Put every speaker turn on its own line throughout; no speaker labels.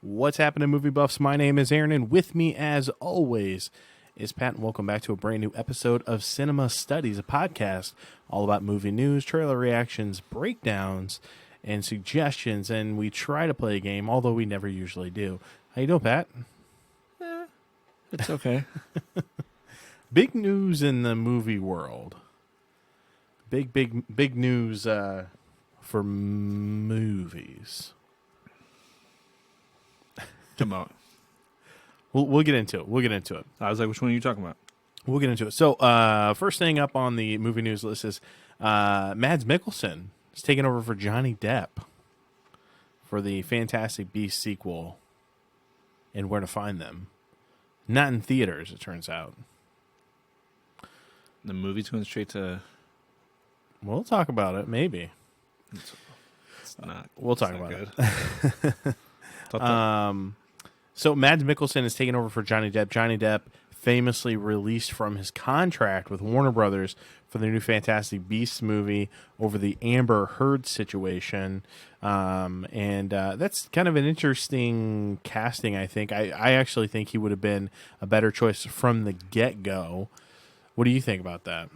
What's happening, movie buffs? My name is Aaron, and with me, as always, is Pat, and welcome back to a brand new episode of Cinema Studies, a podcast all about movie news, trailer reactions, breakdowns, and suggestions, and we try to play a game, although we never usually do. How you doing, Pat?
It's okay.
Big news in the movie world. Big news for movies.
Come on.
We'll get into it.
I was like, which one are you talking about?
We'll get into it. So, first thing up on the movie news list is Mads Mikkelson is taking over for Johnny Depp for the Fantastic Beasts sequel and Where to Find Them. Not in theaters, it turns out.
The movie's going straight to...
We'll talk about it, maybe.
It's not.
We'll talk
it's not
about
good.
it. So Mads Mikkelson is taking over for Johnny Depp. Johnny Depp famously released from his contract with Warner Brothers for the new Fantastic Beasts movie over the Amber Heard situation. And that's kind of an interesting casting, I think. I actually think he would have been a better choice from the get-go. What do you think about that?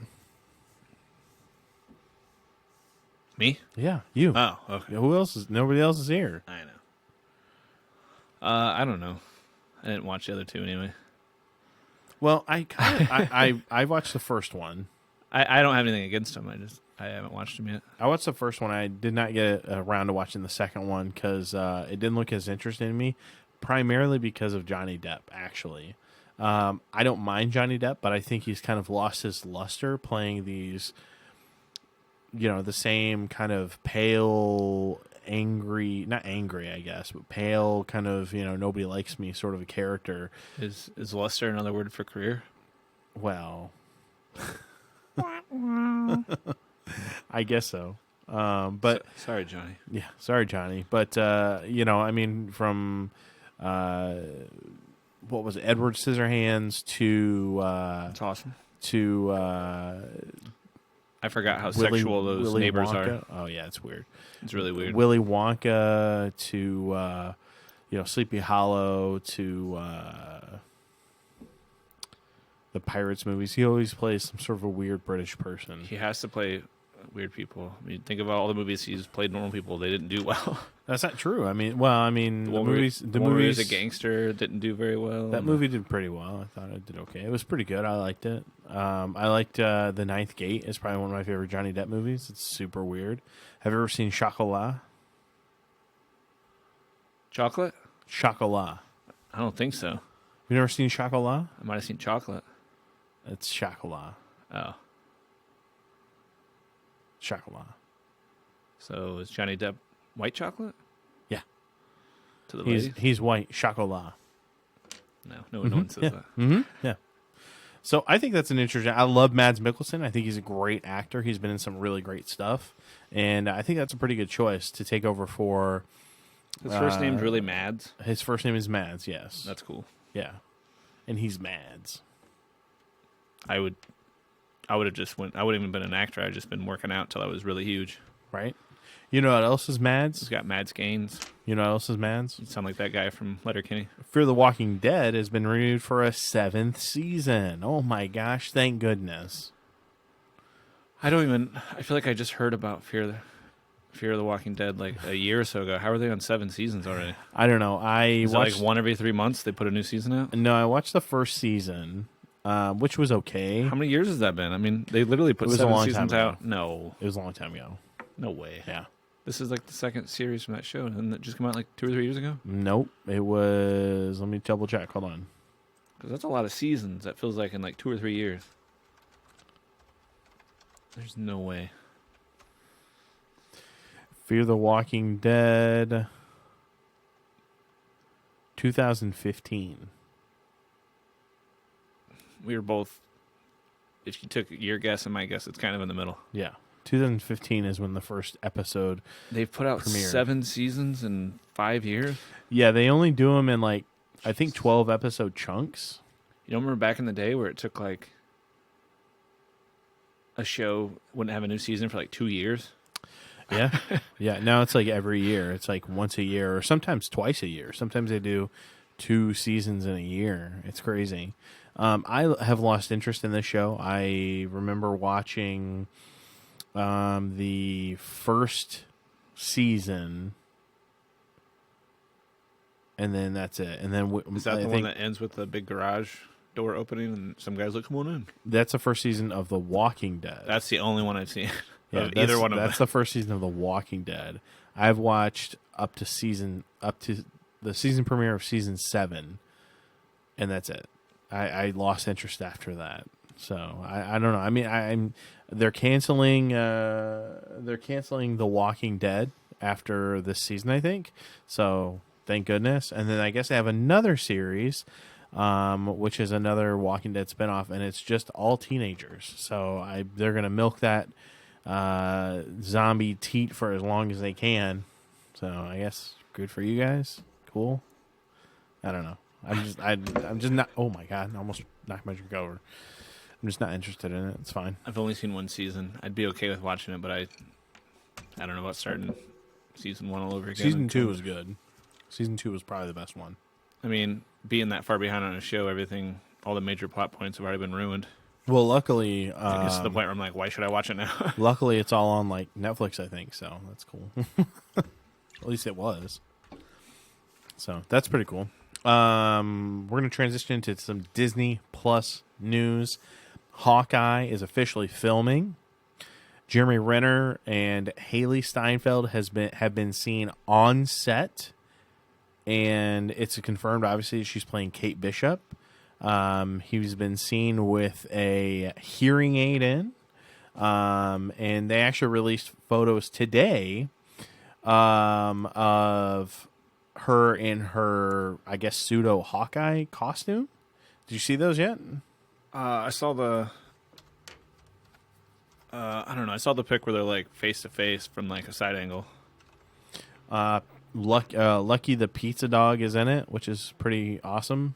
Me?
Yeah, you.
Oh, okay.
Who else is? Nobody else is here.
I know. I don't know. I didn't watch the other two anyway.
Well, I watched the first one.
I don't have anything against them. I haven't watched them yet.
I watched the first one. I did not get around to watching the second one because it didn't look as interesting to me, primarily because of Johnny Depp, actually. I don't mind Johnny Depp, but I think he's kind of lost his luster playing these, the same kind of pale, angry, not angry, I guess, but pale, kind of, nobody likes me sort of a character.
Is luster another word for career?
Well, I guess so. But
sorry, Johnny.
Yeah, sorry, Johnny. But from what was it, Edward Scissorhands to
That's awesome.
To
I forgot how sexual those
Willy
neighbors
Wonka.
are.
Oh yeah, it's weird.
It's really weird.
Willy Wonka to Sleepy Hollow to the Pirates movies. He always plays some sort of a weird British person.
He has to play weird people. I mean, think about all the movies he's played normal people. They didn't do well.
That's not true. The movies.
The movie was a gangster didn't do very well.
That movie did pretty well. I thought it did okay. It was pretty good. I liked it. I liked The Ninth Gate. It's probably one of my favorite Johnny Depp movies. It's super weird. Have you ever seen Chocolat?
Chocolate?
Chocolat.
I don't think so.
You never seen Chocolat?
I might have seen Chocolate.
It's Chocolat.
Oh.
Chocolat.
So is Johnny Depp white chocolate?
Yeah.
To the ladies?
He's white. Chocolat.
No one says that.
Mm-hmm. Yeah. So I think that's an interesting... I love Mads Mikkelsen. I think he's a great actor. He's been in some really great stuff. And I think that's a pretty good choice to take over for...
His first name's really Mads?
His first name is Mads, yes.
That's cool.
Yeah. And he's Mads.
I would have just went... I wouldn't even been an actor. I'd just been working out till I was really huge.
Right? You know what else is Mads?
He's got Mads Gaines.
You know what else is Mads?
You sound like that guy from Letterkenny.
Fear the Walking Dead has been renewed for a 7th season. Oh my gosh, thank goodness.
I feel like I just heard about Fear of the Walking Dead like a year or so ago. How are they on 7 seasons already?
I don't know.
Is it like one every 3 months they put a new season out?
No, I watched the first season, which was okay.
How many years has that been? I mean, they literally put 7 seasons out. No.
It was a long time ago.
No way.
Yeah.
This is like the second series from that show. Didn't it just come out like 2 or 3 years ago?
Nope. It was... Let me double check. Hold on.
Because that's a lot of seasons. That feels like in like 2 or 3 years. There's no way.
Fear the Walking Dead... 2015.
We were both... If you took your guess and my guess, it's kind of in the middle.
Yeah. 2015 is when the first episode
They've put out
premiered.
7 seasons in 5 years?
Yeah, they only do them in like, I think 12 episode chunks.
You don't remember back in the day where it took like a show wouldn't have a new season for like 2 years?
Yeah. Yeah. Now it's like every year. It's like once a year or sometimes twice a year. Sometimes they do 2 seasons in a year. It's crazy. I have lost interest in this show. I remember watching the first season, and then that's it. And then
Is that the one that ends with the big garage door opening and some guys like, come on in?
that's the first season of The Walking Dead.
That's the only one I've seen.
Yeah,
Either one of them.
That's the first season of The Walking Dead. I've watched up to the season premiere of season 7, and that's it. I lost interest after that. So I don't know. I mean, they're canceling The Walking Dead after this season, I think. So thank goodness. And then I guess they have another series, which is another Walking Dead spinoff, and it's just all teenagers. So they're gonna milk that zombie teat for as long as they can. So I guess good for you guys. Cool. I don't know. I'm just not. Oh my god! I almost knocked my drink over. I'm just not interested in it. It's fine.
I've only seen one season. I'd be okay with watching it, but I don't know about starting season 1 all over again.
Season 2 was good. Season 2 was probably the best one.
I mean, being that far behind on a show, all the major plot points have already been ruined.
Well, luckily,
This is the point where I'm like, why should I watch it now?
luckily, it's all on like Netflix, I think. So that's cool. At least it was. So that's pretty cool. We're gonna transition into some Disney Plus news. Hawkeye is officially filming. Jeremy Renner and Haley Steinfeld have been seen on set, and it's confirmed. Obviously, she's playing Kate Bishop. He's been seen with a hearing aid in, and they actually released photos today of her in her, I guess, pseudo Hawkeye costume. Did you see those yet?
I saw the. I don't know. I saw the pic where they're like face to face from like a side angle.
Lucky the pizza dog is in it, which is pretty awesome.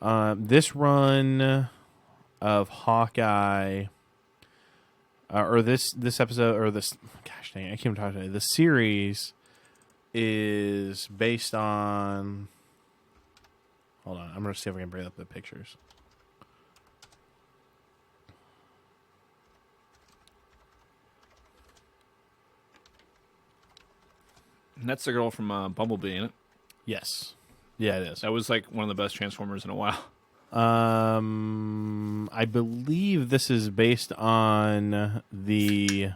This run of Hawkeye, or this episode, or this, gosh dang, I can't talk today. The series is based on. Hold on, I'm gonna see if I can bring up the pictures.
And that's the girl from Bumblebee, ain't it?
Yes, yeah, it is.
That was like one of the best Transformers in a while.
I believe this is based on the.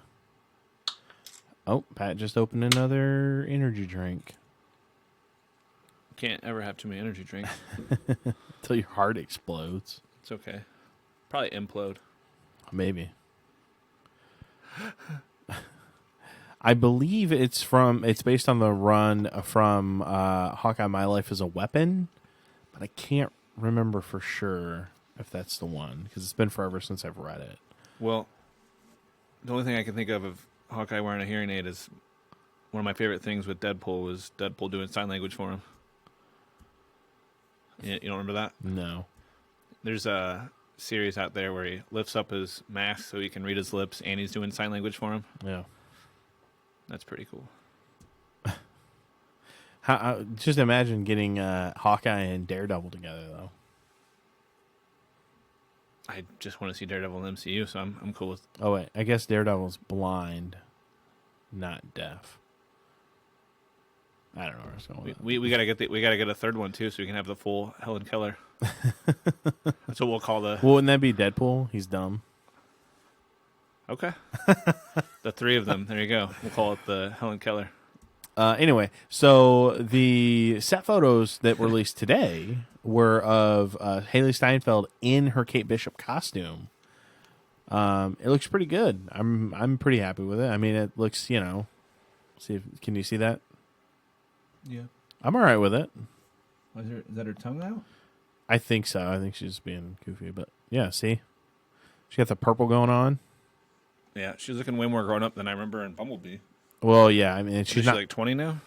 Oh, Pat just opened another energy drink.
Can't ever have too many energy drinks.
Until your heart explodes.
It's okay. Probably implode.
Maybe. I believe it's based on the run from Hawkeye My Life as a Weapon, but I can't remember for sure if that's the one, because it's been forever since I've read it.
Well, the only thing I can think of Hawkeye wearing a hearing aid is one of my favorite things with Deadpool was Deadpool doing sign language for him. You don't remember that?
No.
There's a series out there where he lifts up his mask so he can read his lips, and he's doing sign language for him.
Yeah.
That's pretty cool.
Just imagine getting Hawkeye and Daredevil together, though.
I just want to see Daredevil in the MCU, so I'm cool with.
Oh wait, I guess Daredevil's blind, not deaf. I don't know where it's going.
We gotta get a third one too, so we can have the full Helen Keller. That's what we'll call the.
Well, wouldn't that be Deadpool? He's dumb.
Okay. The three of them. There you go. We'll call it the Helen Keller.
Anyway, so the set photos that were released today were of Haley Steinfeld in her Kate Bishop costume. It looks pretty good. I'm pretty happy with it. I mean, it looks, can you see that?
Yeah.
I'm all right with it.
Is that her tongue out?
I think so. I think she's being goofy, but yeah, see? She got the purple going on.
Yeah, she's looking way more grown up than I remember in Bumblebee.
Well, yeah, I mean, she's not
like 20 now.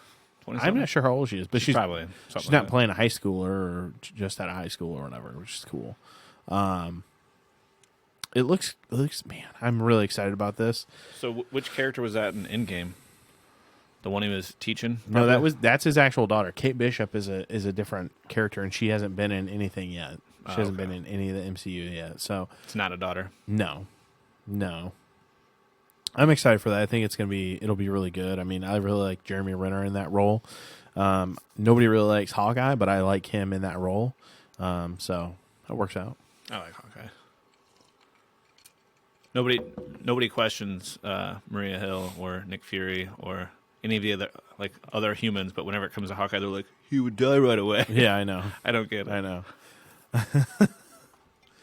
20
I'm not sure how old she is, but she's
probably
she's not playing a high schooler or just out of high school or whatever, which is cool. Man, I'm really excited about this.
So which character was that in Endgame? The one he was teaching?
No, that's his actual daughter. Kate Bishop is a different character, and she hasn't been in anything yet. She hasn't been in any of the MCU yet. So
it's not a daughter.
No. I'm excited for that. I think it'll be really good. I mean, I really like Jeremy Renner in that role. Nobody really likes Hawkeye, but I like him in that role. So that works out.
I like Hawkeye. Nobody questions Maria Hill or Nick Fury or any of the other humans, but whenever it comes to Hawkeye, they're like, he would die right away.
Yeah, I know.
I don't get it.
I know.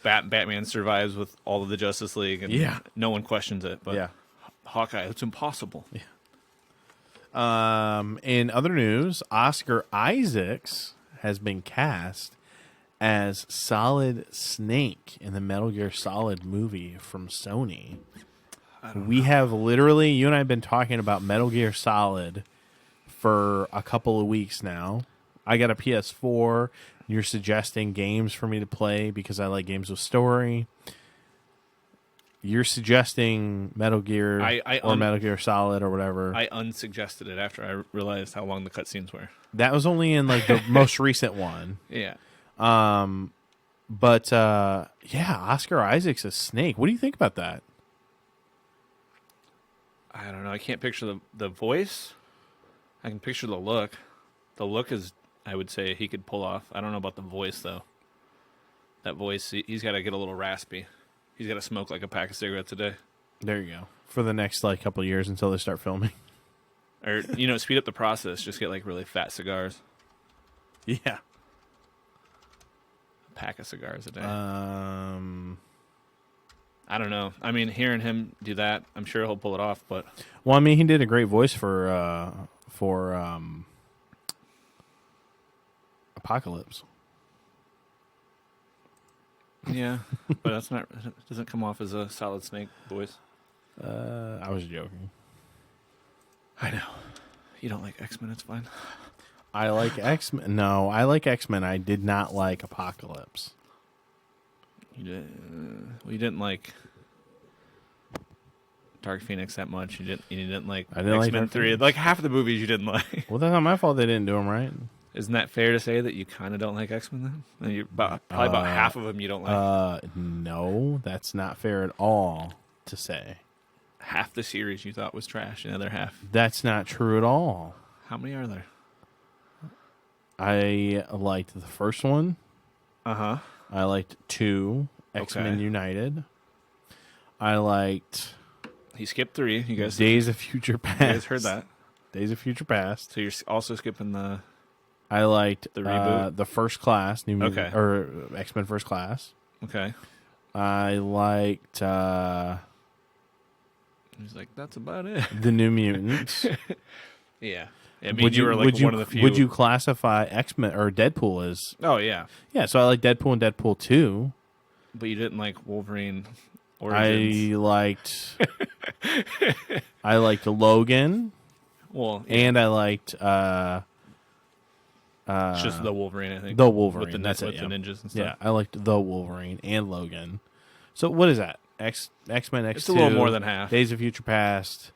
Batman survives with all of the Justice League, and no one questions it. But Hawkeye, it's impossible.
Yeah. In other news, Oscar Isaacs has been cast as Solid Snake in the Metal Gear Solid movie from Sony. We have literally, you and I have been talking about Metal Gear Solid for a couple of weeks now. I got a PS4. You're suggesting games for me to play because I like games with story. You're suggesting Metal Gear or Metal Gear Solid or whatever.
I unsuggested it after I realized how long the cutscenes were.
That was only in like the most recent one.
Yeah.
But Oscar Isaacs as Snake. What do you think about that?
I don't know. I can't picture the voice. I can picture the look. The look is, I would say, he could pull off. I don't know about the voice, though. That voice, he's got to get a little raspy. He's got to smoke like a pack of cigarettes a day.
There you go. For the next couple of years until they start filming.
Or, speed up the process. Just get really fat cigars.
Yeah.
A pack of cigars a day. I don't know. I mean, hearing him do that, I'm sure he'll pull it off. But
well, I mean, he did a great voice for Apocalypse.
Yeah, but that's not. It doesn't come off as a Solid Snake voice.
I was joking.
I know. You don't like X-Men. It's fine.
I like X-Men. No, I like X-Men. I did not like Apocalypse.
You didn't like Dark Phoenix that much. You didn't like X-Men 3. Like half of the movies you didn't like.
Well, that's not my fault they didn't do them right.
Isn't that fair to say that you kind of don't like X-Men then? And you're probably about half of them you don't like.
No, that's not fair at all to say.
Half the series you thought was trash, and the other half.
That's not true at all.
How many are there?
I liked the first one.
Uh-huh.
I liked 2, X-Men United. I liked...
He skipped 3. You guys
Days of Future Past.
You guys heard that.
Days of Future Past.
So you're also skipping the...
I liked
the reboot?
the First Class, new movie, or X-Men First Class.
Okay.
I liked...
He's like, that's about it.
The New Mutants.
Yeah. I mean, you were one of the few.
Would you classify X-Men or Deadpool as...
Oh, yeah.
Yeah, so I like Deadpool and Deadpool 2.
But you didn't like Wolverine Origins.
I liked Logan.
Well, yeah.
And I liked...
it's just the Wolverine, I think.
The Wolverine.
With the ninjas and stuff.
Yeah, I liked the Wolverine and Logan. So what is that? X-Men X2.
It's a little more than half.
Days of Future Past,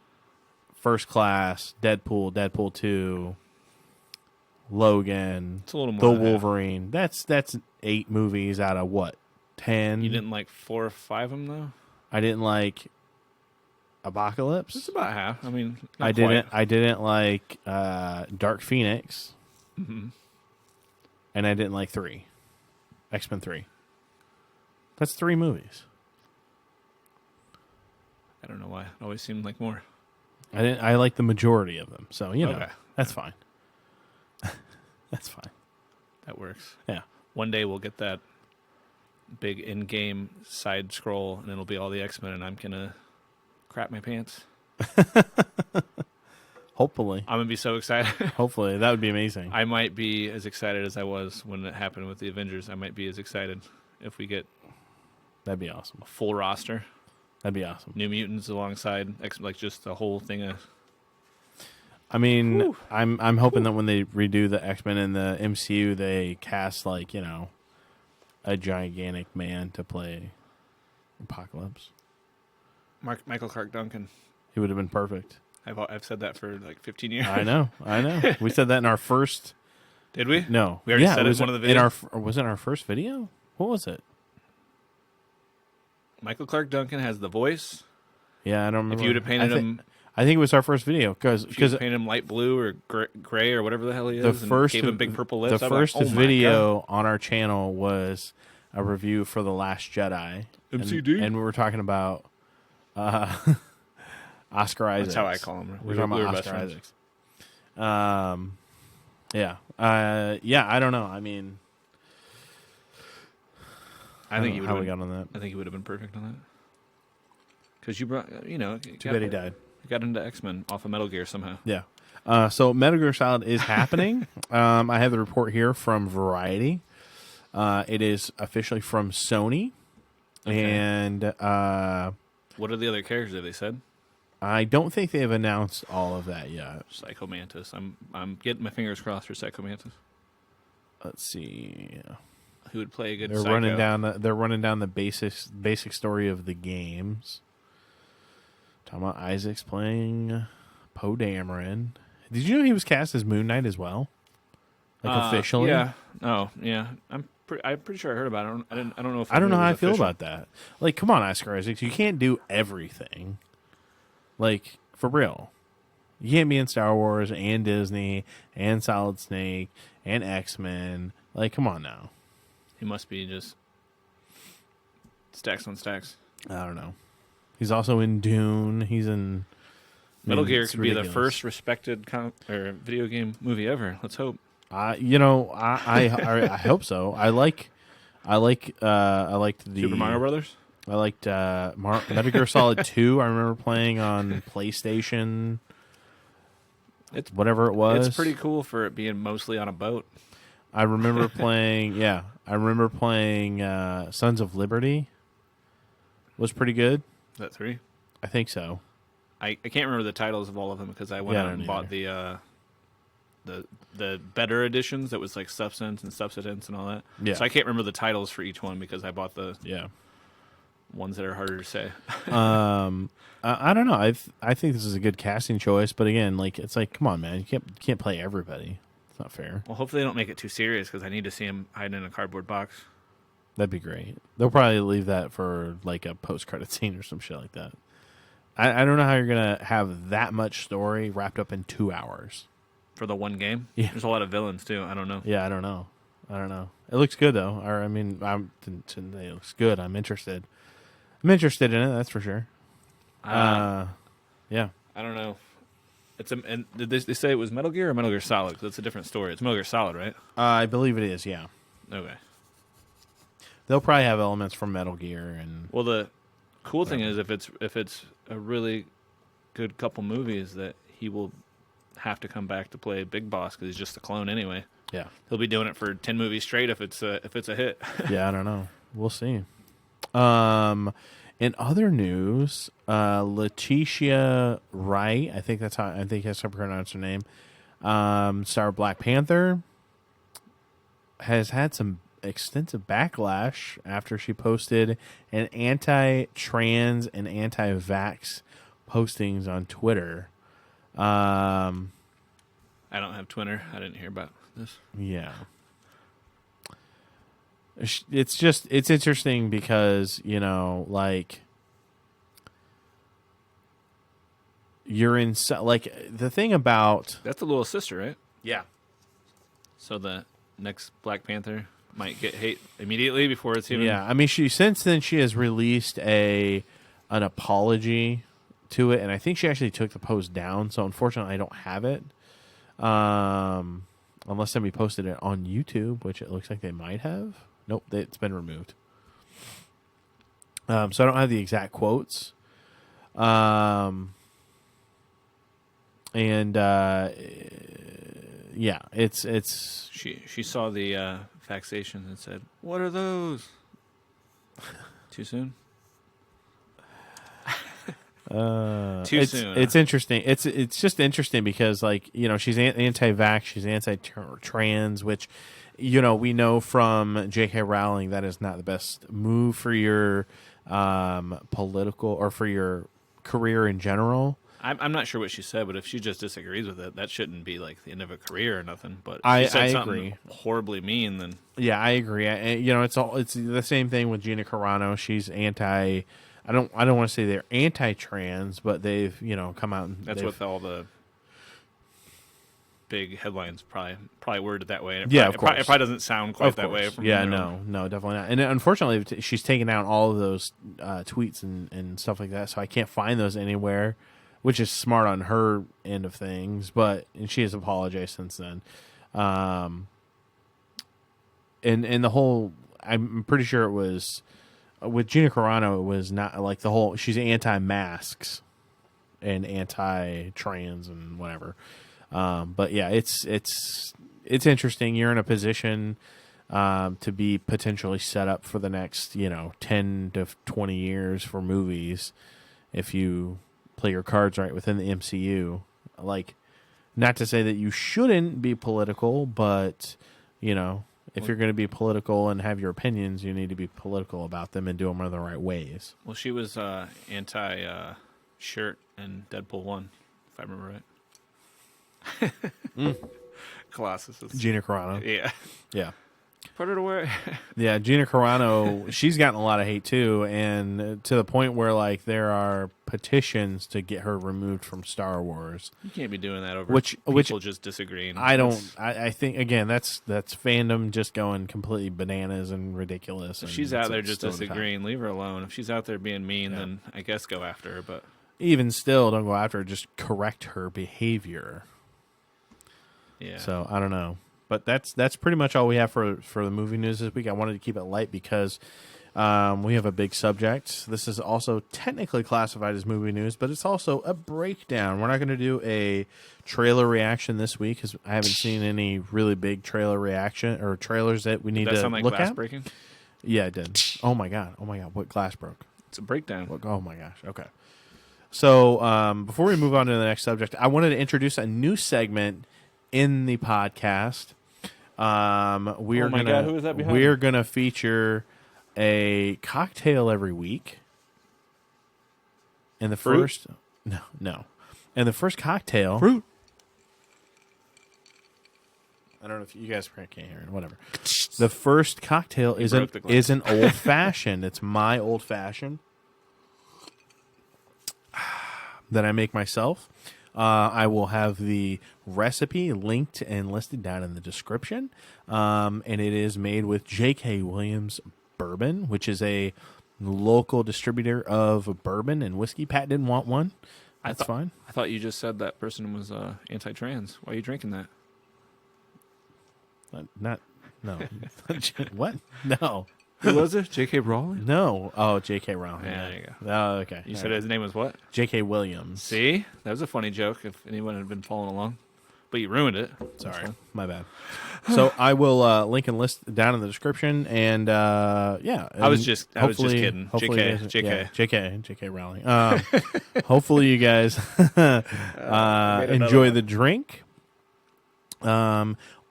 First Class, Deadpool, Deadpool 2, Logan.
It's a little more
The
than
Wolverine. Half. That's 8 movies out of what? 10?
You didn't like 4 or 5 of them though?
I didn't like Apocalypse.
It's about half. I mean,
I didn't like Dark Phoenix.
Mm-hmm.
And I didn't like 3. X-Men 3. That's 3 movies.
I don't know why. It always seemed like more.
I like the majority of them. So,
Okay.
That's fine. That's fine.
That works.
Yeah.
One day we'll get that big in-game side scroll, and it'll be all the X-Men, and I'm going to crap my pants.
Hopefully.
I'm going to be so excited.
Hopefully. That would be amazing.
I might be as excited as I was when it happened with the Avengers. I might be as excited if we get
That'd be awesome.
a full roster.
That'd be awesome.
New Mutants alongside like just the whole thing of...
I mean,
Whew.
I'm hoping that when they redo the X-Men in the MCU, they cast a gigantic man to play Apocalypse.
Michael Clark Duncan.
He would have been perfect.
I've said that for like 15 years.
I know. We said that in our first.
Did we?
No,
We already said it
was
in one of the
in
videos?
our. Was it our first video? What was it?
Michael Clark Duncan has the voice.
Yeah, I don't remember.
If you would have painted him,
I think it was our first video because
painted him light blue or gray or whatever the hell he is,
the first
and gave him big purple lips.
The
I'm
first
like, oh my
video
God.
on our channel was a review for The Last Jedi.
MCD?
And we were talking about Oscar Isaacs.
That's how I call him.
We were talking about
best
Oscar
friends.
Isaacs. Yeah, I don't know. I mean,
I think he
how
would.
we got on that.
I think he would have been perfect on that. Because you brought,
Too bad he died.
Got into X-Men off of Metal Gear somehow.
Yeah. So Metal Gear Solid is happening. I have the report here from Variety. It is officially from Sony.
Okay.
And
What are the other characters that they said?
I don't think they've announced all of that yet.
Psycho Mantis. I'm getting my fingers crossed for Psycho Mantis.
Let's see.
Who would play a good
They're
Psycho?
running down the basic story of the games. Talking about Isaacs playing Poe Dameron. Did you know he was cast as Moon Knight as well? Like officially?
Yeah. Oh, yeah. I'm pretty sure I heard about it. I don't know if
I don't know
knew it
how I
was
feel
official.
about that. Like, come on, Oscar Isaacs. You can't do everything. Like, for real. You can't be in Star Wars and Disney and Solid Snake and X-Men. Like, come on now.
He must be just stacks on stacks.
I don't know. He's also in Dune. He's in
Metal Gear
it's
could be the
ridiculous.
first respected video game movie ever. Let's hope.
I hope so. I liked the
Super Mario Brothers.
I liked Metal Gear Solid 2. I remember playing on PlayStation.
It's
whatever it was.
It's pretty cool for it being mostly on a boat.
I remember playing. Yeah, I remember playing Sons of Liberty. Was pretty good.
Is that 3?
I think so.
I can't remember the titles of all of them because I went
Yeah, I
out
don't
and bought the better editions that was like Substance and Subsidence and all that.
Yeah.
So I can't remember the titles for each one because I bought the
Yeah.
ones that are harder to say.
I don't know. I think this is a good casting choice, but again, like it's like, come on, man, you can't play everybody. It's not fair.
Well, hopefully they don't make it too serious because I need to see him hiding in a cardboard box.
That'd be great. They'll probably leave that for like a post-credit scene or some shit like that. I don't know how you're gonna have that much story wrapped up in 2 hours.
For the one game?
Yeah.
There's a lot of villains, too. I don't know.
Yeah, I don't know. It looks good though. Or I mean, it looks good. I'm interested. I'm interested in it. That's for sure. Yeah.
I don't know. And did they say it was Metal Gear or Metal Gear Solid? 'Cause that's a different story. It's Metal Gear Solid, right?
I believe it is. Yeah.
Okay.
They'll probably have elements from Metal Gear and.
Well, the cool thing is if it's a really good couple movies that he will have to come back to play Big Boss because he's just a clone anyway.
Yeah.
He'll be doing it for 10 movies straight if it's a hit.
Yeah, I don't know. We'll see. In other news, Letitia Wright, I think that's how I pronounce her name. Star of Black Panther has had some extensive backlash after she posted an anti-trans and anti-vax postings on Twitter.
I don't have Twitter. I didn't hear about this.
Yeah. It's interesting because, like you're in, like the thing about.
That's the little sister, right?
Yeah.
So the next Black Panther might get hate immediately before it's even.
Yeah. I mean, since then she has released an apology to it. And I think she actually took the post down. So unfortunately I don't have it. Unless somebody posted it on YouTube, which it looks like they might have. Nope, it's been removed. So I don't have the exact quotes. Yeah, it's
She saw the vaccinations and said, "What are those?" Too soon. Too soon.
It's interesting. It's just interesting because, like, she's anti-vax, she's anti-trans, which, we know from J.K. Rowling that is not the best move for your political or for your career in general.
I'm not sure what she said, but if she just disagrees with it, that shouldn't be like the end of a career or nothing. But if
I
she said something
agree.
horribly mean, then
Yeah, I agree. It's the same thing with Gina Carano. She's anti. I don't want to say they're anti-trans, but they've come out and
that's what all the big headlines probably worded that way. And
Yeah, of
it
course.
probably doesn't sound quite
Of
that way.
course.
From
Yeah,
their
no,
own.
no, definitely not. And unfortunately, she's taken out all of those tweets and stuff like that, so I can't find those anywhere, which is smart on her end of things. And she has apologized since then. And the whole, I'm pretty sure it was with Gina Carano. It was not like the whole. She's anti-masks and anti-trans and whatever. But yeah, it's interesting. You're in a position to be potentially set up for the next 10 to 20 years for movies if you play your cards right within the MCU. Like, not to say that you shouldn't be political, but if you're going to be political and have your opinions, you need to be political about them and do them in the right ways.
Well, she was anti shirt in Deadpool 1, if I remember right. Colossus.
Gina Carano.
Yeah.
Yeah.
Put it away.
Yeah, Gina Carano, she's gotten a lot of hate too, and to the point where like there are petitions to get her removed from Star Wars.
You can't be doing that over people just disagreeing.
I think again that's fandom just going completely bananas and ridiculous.
If
and
she's out there
it's
just
still the time.
disagreeing, leave her alone. If she's out there being mean, then I guess go after her. But
Even still, don't go after her. Just correct her behavior.
yeah.
So I don't know, but that's pretty much all we have for the movie news this week. I wanted to keep it light because we have a big subject. This is also technically classified as movie news, but it's also a breakdown. We're not going to do a trailer reaction this week because I haven't seen any really big trailer reaction or trailers that we need
Did that
to
sound like
look
glass
at.
breaking?
Yeah, it did. Oh my god! What glass broke?
It's a breakdown.
Oh my gosh! Okay. So before we move on to the next subject, I wanted to introduce a new segment in the podcast. We're
God, who is that behind
we're gonna feature a cocktail every week. And the
Fruit?
first no. And the first cocktail
Fruit.
I don't know if you guys can't hear it, whatever. The first cocktail is
broke the glass.
is an old fashioned. It's my old fashioned that I make myself. I will have the recipe linked and listed down in the description. And it is made with J.K. Williams bourbon, which is a local distributor of bourbon and whiskey. Pat didn't want one. That's fine.
I thought you just said that person was anti-trans. Why are you drinking that?
No. What? No.
Who was it? J.K. Rowling?
No. Oh, J.K. Rowling.
Yeah, there you go.
Oh, okay.
You
All
said
right.
his name was what?
J.K. Williams.
See? That was a funny joke if anyone had been following along. But you ruined it.
Sorry, my bad. So I will link and list down in the description, and yeah,
I was just
hopefully-
kidding.
hopefully
JK,
you guys-
JK.
yeah, JK Rowling. Hopefully you guys enjoy the drink.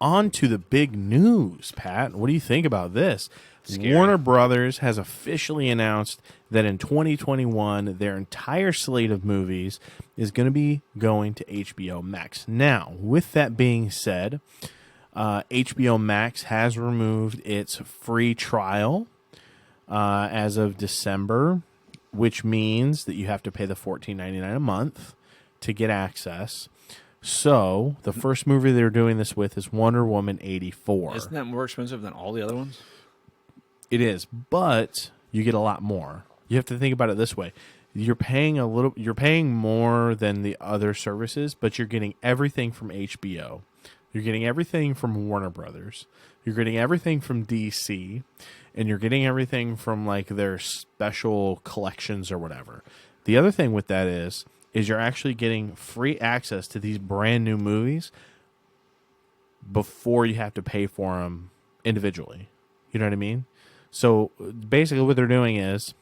On to the big news, Pat. What do you think about this?
Scary.
Warner Brothers has officially announced that in 2021, their entire slate of movies is going to be going to HBO Max. Now, with that being said, HBO Max has removed its free trial as of December, which means that you have to pay the $14.99 a month to get access. So, the first movie they're doing this with is Wonder Woman 84.
Isn't that more expensive than all the other ones?
It is, but you get a lot more. You have to think about it this way. You're paying more than the other services, but you're getting everything from HBO. You're getting everything from Warner Brothers. You're getting everything from DC, and you're getting everything from like their special collections or whatever. The other thing with that is you're actually getting free access to these brand new movies before you have to pay for them individually. You know what I mean? So basically what they're doing is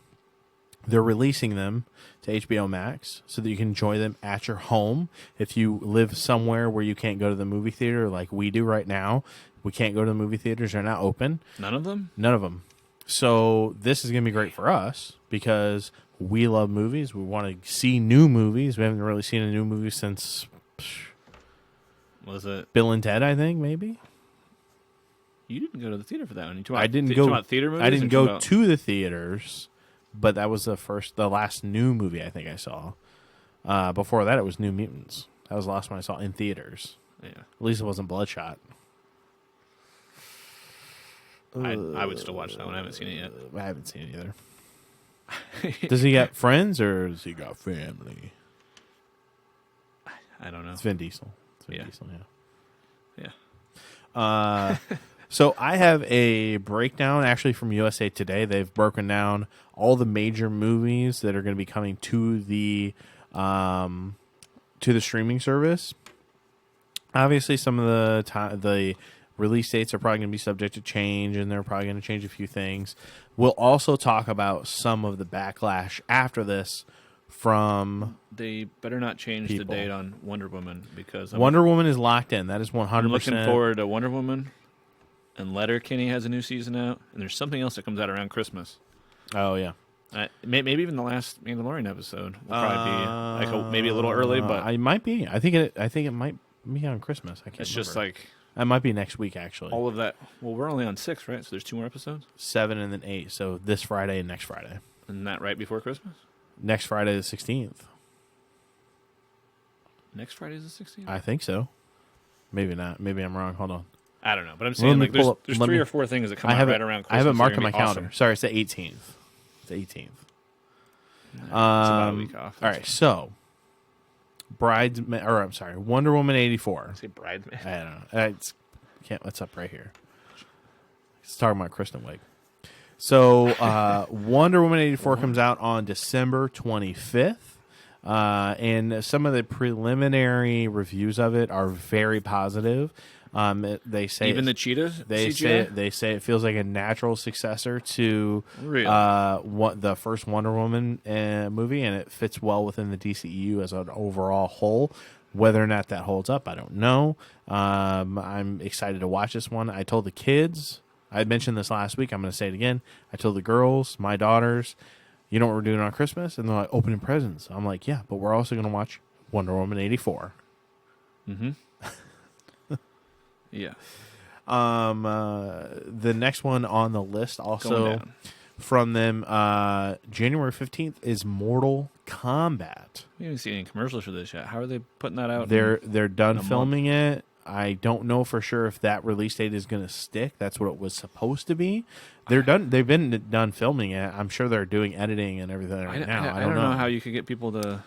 they're releasing them to HBO Max so that you can enjoy them at your home. If you live somewhere where you can't go to the movie theater like we do right now, we can't go to the movie theaters. They're not open.
None of them?
None of them. So this is going to be great for us because we love movies. We want to see new movies. We haven't really seen a new movie since
Was it?
Bill and Ted, I think, maybe.
You didn't go to the theater for that one. You talking
I
about,
didn't
you
go.
talking about theater movies.
I didn't
or
go
talking about-
to the theaters, but that was the last new movie I think I saw. Before that, it was New Mutants. That was the last one I saw in theaters.
Yeah,
At least it wasn't Bloodshot.
I would still watch that one. I haven't seen it yet.
I haven't seen it either. Does he got friends or does he got family?
I don't know.
It's Vin Diesel. It's Vin
Yeah.
Diesel, yeah.
Yeah.
So I have a breakdown actually from USA Today. They've broken down all the major movies that are going to be coming to the streaming service. Obviously, some of the release dates are probably going to be subject to change, and they're probably going to change a few things. We'll also talk about some of the backlash after this from
They better not change
People.
the date on Wonder Woman because
Wonder Woman is locked in. That is 100%.
I'm looking forward to Wonder Woman, and Letterkenny has a new season out, and there's something else that comes out around Christmas.
Oh, yeah.
Maybe even the last Mandalorian episode will probably be maybe a little early, but
I might be. I think it might be on Christmas. I can't
it's
remember.
just like
It might be next week, actually.
all of that. Well, we're only on 6, right? So there's 2 more episodes,
7 and then 8. So this Friday and next Friday.
and that right before Christmas.
Next Friday the 16th.
Next Friday is the 16th.
I think so. Maybe not. Maybe I'm wrong. Hold on.
I don't know, but I'm
Let
saying
me
like there's,
pull up-
there's
let
3
me-
or 4 things that come
I
out
have
right
it.
around Christmas.
I have it
that are
marked on
gonna
my
be
calendar.
awesome.
Sorry, it's the 18th. It's the 18th.
It's about a week off.
All right, so Wonder Woman 84.
Say bridesmaid.
I don't know. It's up right here. It's talking about Kristen Wiig. So Wonder Woman 84 comes out on December 25th. And some of the preliminary reviews of it are very positive. They say
Even the cheetahs.
they
CGI?
say it feels like a natural successor to
Really?
the first Wonder Woman movie, and it fits well within the DCEU as an overall whole. Whether or not that holds up, I don't know. I'm excited to watch this one. I told the kids, I mentioned this last week, I'm going to say it again. I told the girls, my daughters, you know what we're doing on Christmas? And they're like, opening presents. I'm like, yeah, but we're also going to watch Wonder Woman 84.
Mm-hmm. Yeah.
The next one on the list
Going
also
down.
from them, January 15th is Mortal Kombat.
We haven't seen any commercials for this yet. How are they putting that out?
They're
in
done
a
filming it. I don't know for sure if that release date is going to stick. That's what it was supposed to be. They're done. They've been done filming it. I'm sure they're doing editing and everything right now.
I don't know how you could get people to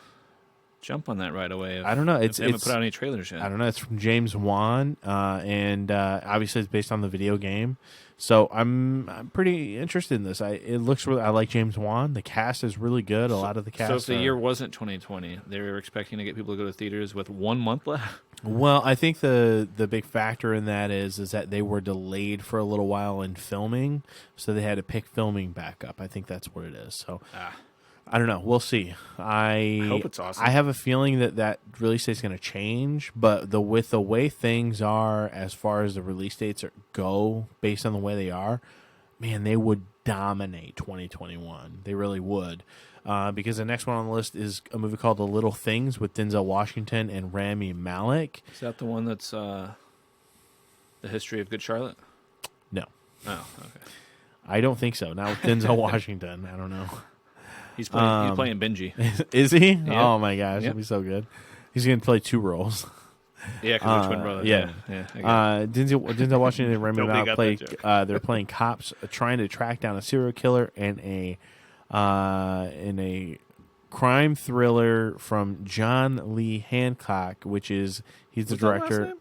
jump on that right away.
I don't know.
If they haven't put out any trailers yet.
I don't know. It's from James Wan, and obviously it's based on the video game. So I'm pretty interested in this. It looks really. I like James Wan. The cast is really good. A lot of the cast.
So if the year wasn't 2020, they were expecting to get people to go to theaters with 1 month left.
Well, I think the big factor in that is that they were delayed for a little while in filming, so they had to pick filming back up. I think that's what it is. So I don't know. We'll see. I
hope it's awesome.
I have a feeling that release date's going to change, but with the way things are as far as the release dates go, based on the way they are, man, they would dominate 2021. They really would. Because the next one on the list is a movie called The Little Things with Denzel Washington and Rami Malek.
Is that the one that's the history of Good Charlotte?
No,
Oh, okay.
I don't think so. Not with Denzel Washington. I don't know.
He's playing Benji.
Is he?
Yep.
Oh my gosh,
Yep.
that'd be so good. He's going to play 2 roles.
Yeah, because they're twin brothers.
yeah.
I get it.
Denzel Washington and Rami
Nobody
Malek
got
play.
that joke.
They're playing cops trying to track down a serial killer in a crime thriller from John Lee Hancock, which is he's the
What's that last
director.
name?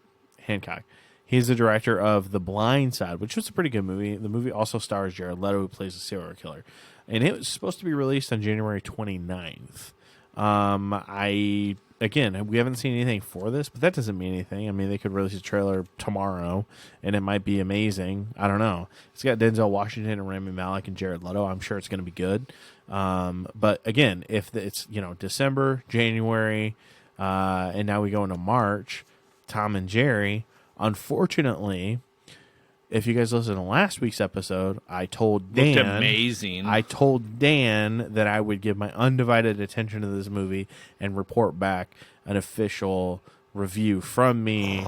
Hancock. He's the director of The Blind Side, which was a pretty good movie. The movie also stars Jared Leto, who plays a serial killer, and it was supposed to be released on January 29th. We haven't seen anything for this, but that doesn't mean anything. I mean, they could release a trailer tomorrow, and it might be amazing. I don't know. It's got Denzel Washington and Rami Malek and Jared Leto. I'm sure it's going to be good. But again, if it's December, January, and now we go into March, Tom and Jerry. Unfortunately, if you guys listen to last week's episode, I told
Looked
Dan.
amazing.
I told Dan that I would give my undivided attention to this movie and report back an official review from me.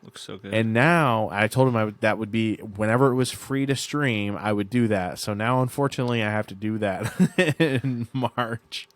Looks so good.
And now I told him that would be whenever it was free to stream, I would do that. So now, unfortunately, I have to do that in March.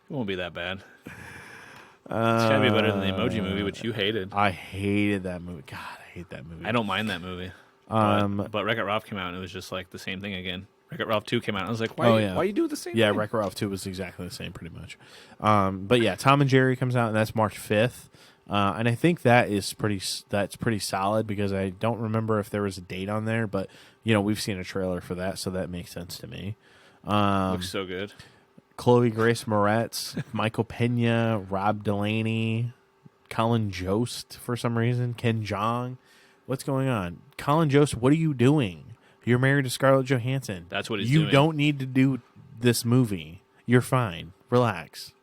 It won't be that bad. It's gotta be better than the Emoji Movie, which you hated.
I hated that movie. God, I hate that movie.
I don't mind that movie. But Wreck-It Ralph came out and it was just like the same thing again. Wreck-It Ralph 2 came out and I was like, why you do the same
Yeah,
thing?
Wreck-It Ralph 2 was exactly the same pretty much. But yeah, Tom and Jerry comes out and that's March 5th. And I think that's pretty solid because I don't remember if there was a date on there, but we've seen a trailer for that, so that makes sense to me.
Looks so good.
Chloe Grace Moretz, Michael Pena, Rob Delaney, Colin Jost for some reason, Ken Jeong. What's going on? Colin Jost, what are you doing? You're married to Scarlett Johansson.
That's what he's doing.
You don't need to do this movie. You're fine. Relax.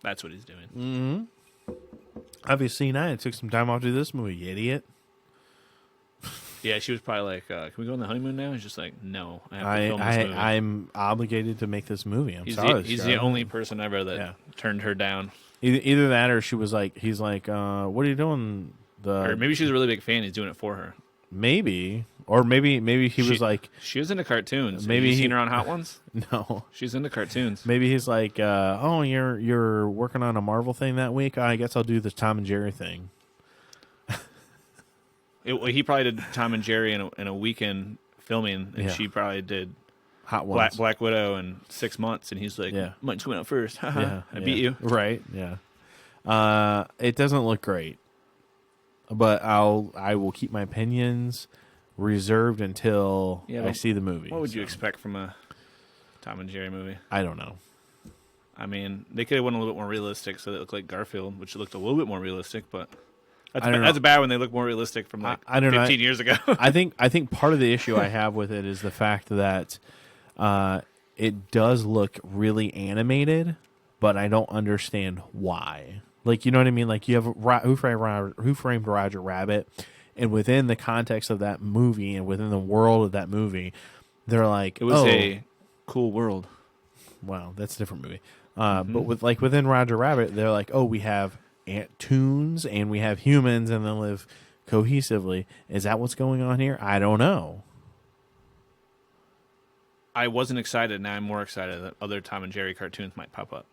That's what he's doing.
Mm-hmm. Obviously not. It took some time off to do this movie, you idiot.
Yeah, she was probably like, can we go on the honeymoon now? He's just like, no, I have to film this movie.
I'm obligated to make this movie. I'm sorry.
He's the only person ever that turned her down.
Either that or she was like, he's like, what are you doing?
Or maybe she's a really big fan. He's doing it for her.
Maybe. Or maybe he was like...
She was into cartoons.
Maybe
Have you seen her on Hot Ones?
No.
She's into cartoons.
Maybe he's like, oh, you're working on a Marvel thing that week? I guess I'll do the Tom and Jerry thing.
He probably did Tom and Jerry in a weekend filming, and she probably did
Hot Ones.
Black Widow in 6 months, and he's like, mine's coming out first. I beat you.
Right, yeah. It doesn't look great, but I will keep my opinions reserved until I see the movie.
What would you expect from a Tom and Jerry movie?
I don't know.
I mean, they could have went a little bit more realistic, so they looked like Garfield, which looked a little bit more realistic, but that's bad when they look more realistic from like 15 years ago.
I think part of the issue I have with it is the fact that it does look really animated, but I don't understand why. Like, you know what I mean? Like, you have Who Framed Roger Rabbit, and within the context of that movie and within the world of that movie, they're like,
it was a cool world.
Wow, that's a different movie. But within Roger Rabbit, they're like, oh, we have toons and we have humans and they live cohesively. Is that what's going on here? I don't know.
I wasn't excited. Now I'm more excited that other Tom and Jerry cartoons might pop up.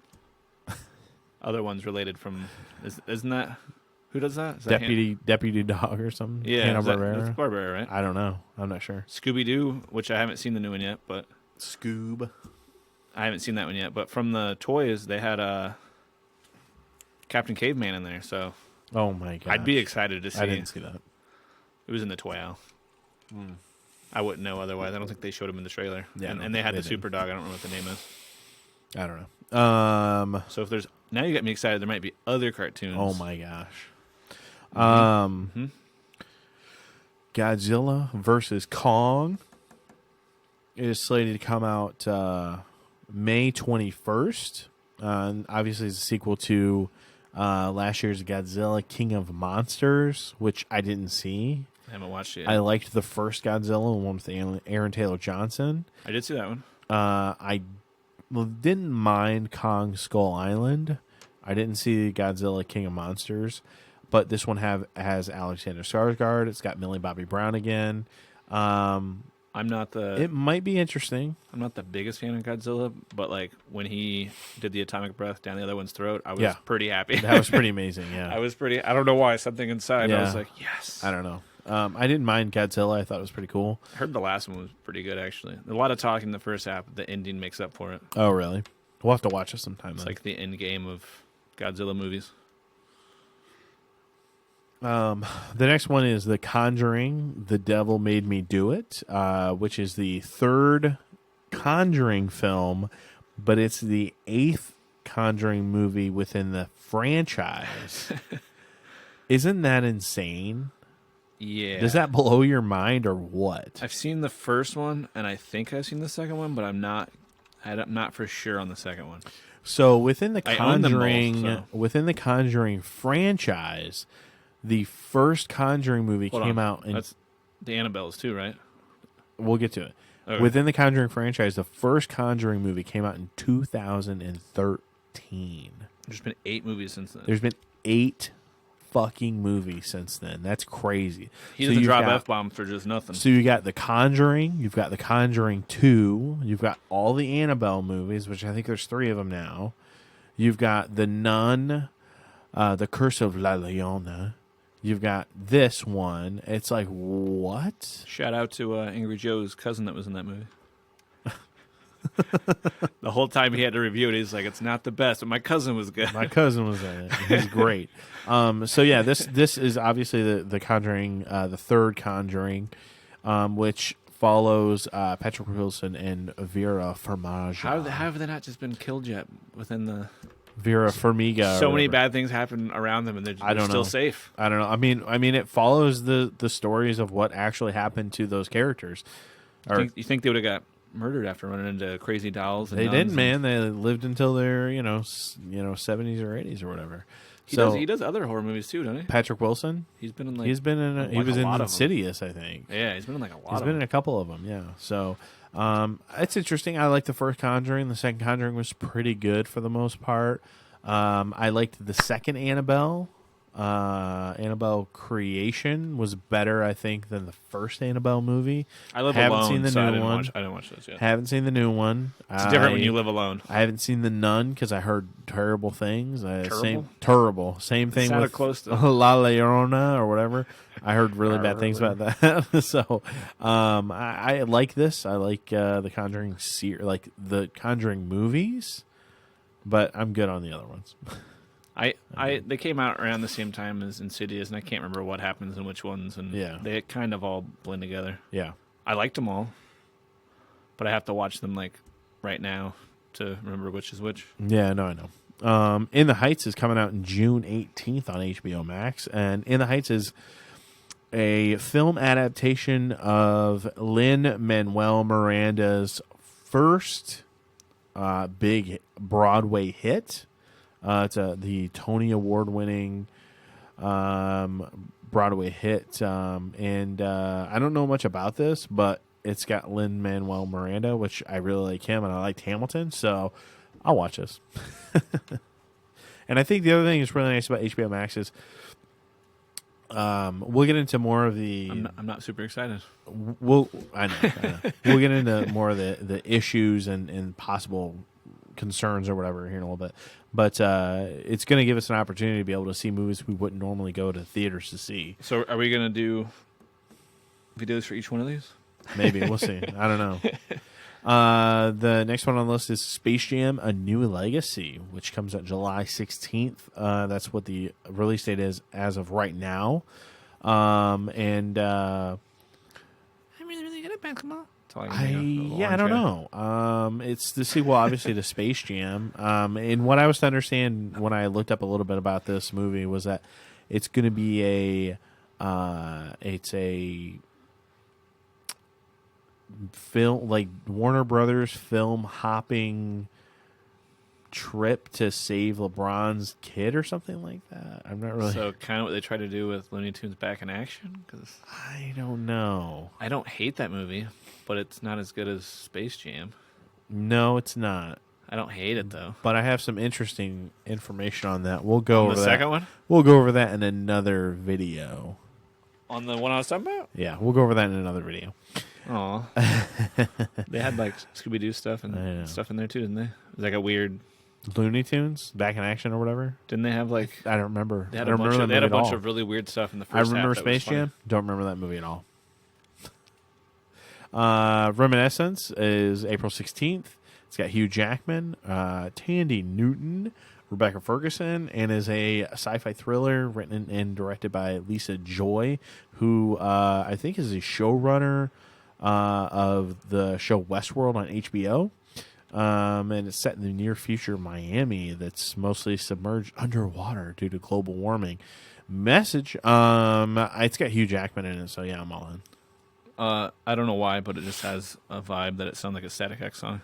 Other ones related from isn't that who does that? Is that
Deputy Dog or something?
Yeah,
Hanna Barbera.
That's Barbera, right?
I don't know. I'm not sure.
Scooby Doo, which I haven't seen the new one yet, but
Scoob.
I haven't seen that one yet. But from the toys, they had Captain Caveman in there, so
oh my god,
I'd be excited to see.
I didn't see that.
It was in the toy aisle. I wouldn't know otherwise. I don't think they showed him in the trailer.
Yeah,
and they had the super dog. I don't know what the name is.
I don't know.
So if there's now you got me excited. There might be other cartoons.
Oh my gosh. Godzilla versus Kong is slated to come out May 21st. Obviously, it's a sequel to last year's Godzilla King of Monsters, which I didn't see.
I haven't watched it yet.
I liked the first Godzilla, the one with Aaron Taylor Johnson.
I did see that one.
I didn't mind Kong Skull Island. I didn't see Godzilla King of Monsters, but this one has Alexander Skarsgård. It's got Millie Bobby Brown again. It might be interesting.
I'm not the biggest fan of Godzilla, but like when he did the atomic breath down the other one's throat, I was pretty happy.
That was pretty amazing. Yeah,
I don't know why, something inside. I was like, yes.
I don't know. I didn't mind Godzilla. I thought it was pretty cool.
I heard the last one was pretty good, actually. A lot of talk in the first half. The ending makes up for it.
Oh, really? We'll have to watch it sometime.
It's like the end game of Godzilla movies.
The next one is The Conjuring, The Devil Made Me Do It, which is the third Conjuring film, but it's the 8th Conjuring movie within the franchise. Isn't that insane?
Yeah.
Does that blow your mind or what?
I've seen the first one, and I think I've seen the second one, but I'm not for sure on the second one.
So within the
Conjuring
franchise, the first Conjuring movie came out in
The Annabelles too, right?
We'll get to it.
Okay.
Within the Conjuring franchise, the first Conjuring movie came out in 2013.
There's been 8 movies since then.
There's been 8 fucking movies since then. That's crazy.
He
So
doesn't
you've
drop
got-
F-bombs for just nothing.
So you got The Conjuring, you've got The Conjuring 2, you've got all the Annabelle movies, which I think there's 3 of them now. You've got The Nun, The Curse of La Llorona. You've got this one. It's like, what?
Shout out to Angry Joe's cousin that was in that movie. The whole time he had to review it, he's like, "It's not the best," but my cousin was good.
My cousin was in it. He's great. So yeah, this is obviously the Conjuring, the third Conjuring, which follows Patrick Wilson and Vera Farmiga.
How have they not just been killed yet within the...
Vera Farmiga.
So
or
many
whatever.
bad things happen around them, and they're
I don't
still
know.
safe.
I don't know. I mean, it follows the stories of what actually happened to those characters.
You think they would have got murdered after running into crazy dolls? And
They
nuns
didn't,
and-
man. They lived until their 70s or 80s or whatever.
He does other horror movies too, doesn't he?
Patrick Wilson.
He's been in
He was
a
in
lot of them.
Insidious, I think.
Yeah, he's been in like a lot
He's
of
been
them.
in a couple of them, yeah. So it's interesting. I like the first Conjuring. The second Conjuring was pretty good for the most part. I liked the second Annabelle. Annabelle Creation was better, I think, than the first Annabelle movie.
I live
Haven't
alone,
seen the
so
new
I didn't
one.
watch. I didn't watch those yet.
Haven't seen the new one.
It's different when you live alone.
I haven't seen The Nun because I heard terrible things.
Terrible?
Same thing
sounded
with
close to-
La Llorona or whatever. I heard really bad things about that. So I like this. I like the Conjuring like the Conjuring movies, but I'm good on the other ones.
They came out around the same time as Insidious, and I can't remember what happens in which ones, and
Yeah.
they kind of all blend together.
Yeah.
I liked them all, but I have to watch them like right now to remember which is which.
Yeah, no, I know. In the Heights is coming out in June 18th on HBO Max, and In the Heights is a film adaptation of Lin-Manuel Miranda's first big Broadway hit. It's the Tony Award-winning Broadway hit, and I don't know much about this, but it's got Lin-Manuel Miranda, which I really like him, and I liked Hamilton, so I'll watch this. And I think the other thing that's really nice about HBO Max is we'll get into more of the.
I'm not super excited.
I know. We'll get into more of the issues and possible concerns or whatever here in a little bit, but it's going to give us an opportunity to be able to see movies we wouldn't normally go to theaters to see.
So, are we gonna do videos for each one of these?
Maybe we'll see. I don't know. The next one on the list is Space Jam: A New Legacy, which comes out July 16th. That's what the release date is as of right now. I'm
really good at basketball.
I don't know. It's the sequel, obviously, to Space Jam. And what I was to understand when I looked up a little bit about this movie was that it's going to be it's a film, like Warner Brothers film hopping trip to save LeBron's kid or something like that. I'm not really.
So, kind of what they try to do with Looney Tunes Back in Action. Because
I don't know.
I don't hate that movie, but it's not as good as Space Jam.
No, it's not.
I don't hate it though.
But I have some interesting information on that. We'll go over
The
that.
second one?
We'll go over that in another video.
On the one I was talking about?
Yeah, we'll go over that in another video.
Aw. They had like Scooby Doo stuff
I know.
and stuff in there too, didn't they? It was like a weird.
Looney Tunes, Back in Action or whatever.
Didn't they have like?
I don't remember.
They
I
had
don't
a bunch
remember
of,
that
they had a
movie at
bunch
all.
of really weird stuff in the first
I remember
half that was
Space
funny.
Jam. Don't remember that movie at all. Reminiscence is April 16th. It's got Hugh Jackman, Tandy Newton, Rebecca Ferguson, and is a sci-fi thriller written and directed by Lisa Joy, who I think is a showrunner of the show Westworld on HBO. And it's set in the near future Miami that's mostly submerged underwater due to global warming. Message, it's got Hugh Jackman in it, so yeah, I'm all in.
I don't know why, but it just has a vibe that it sounds like a Static X song.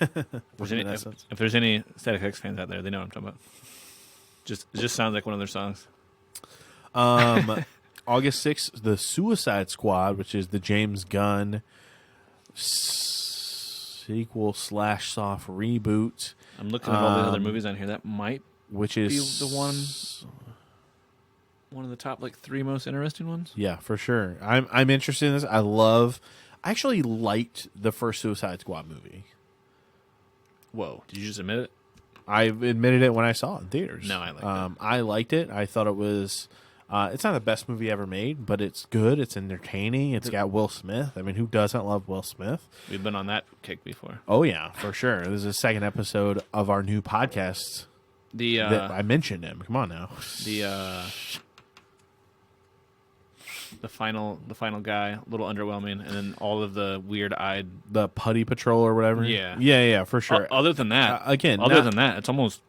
If there's any Static X fans out there, they know what I'm talking about. It just sounds like one of their songs.
August 6th, The Suicide Squad, which is the James Gunn sequel / soft reboot,
I'm looking at all the other movies on here. That might
which
be
is
the one of the top 3 most interesting ones.
Yeah, for sure. I'm interested in this. I actually liked the first Suicide Squad movie.
Whoa! Did you just admit it?
I admitted it when I saw it in theaters.
No, I liked it.
I liked it. I thought it was. It's not the best movie ever made, but it's good. It's entertaining. It's got Will Smith. I mean, who doesn't love Will Smith?
We've been on that kick before.
Oh yeah, for sure. This is the second episode of our new podcast. That I mentioned him. Come on now.
The final guy, a little underwhelming, and then all of the weird-eyed,
The Putty Patrol or whatever. Yeah, for sure.
Other than that, it's almost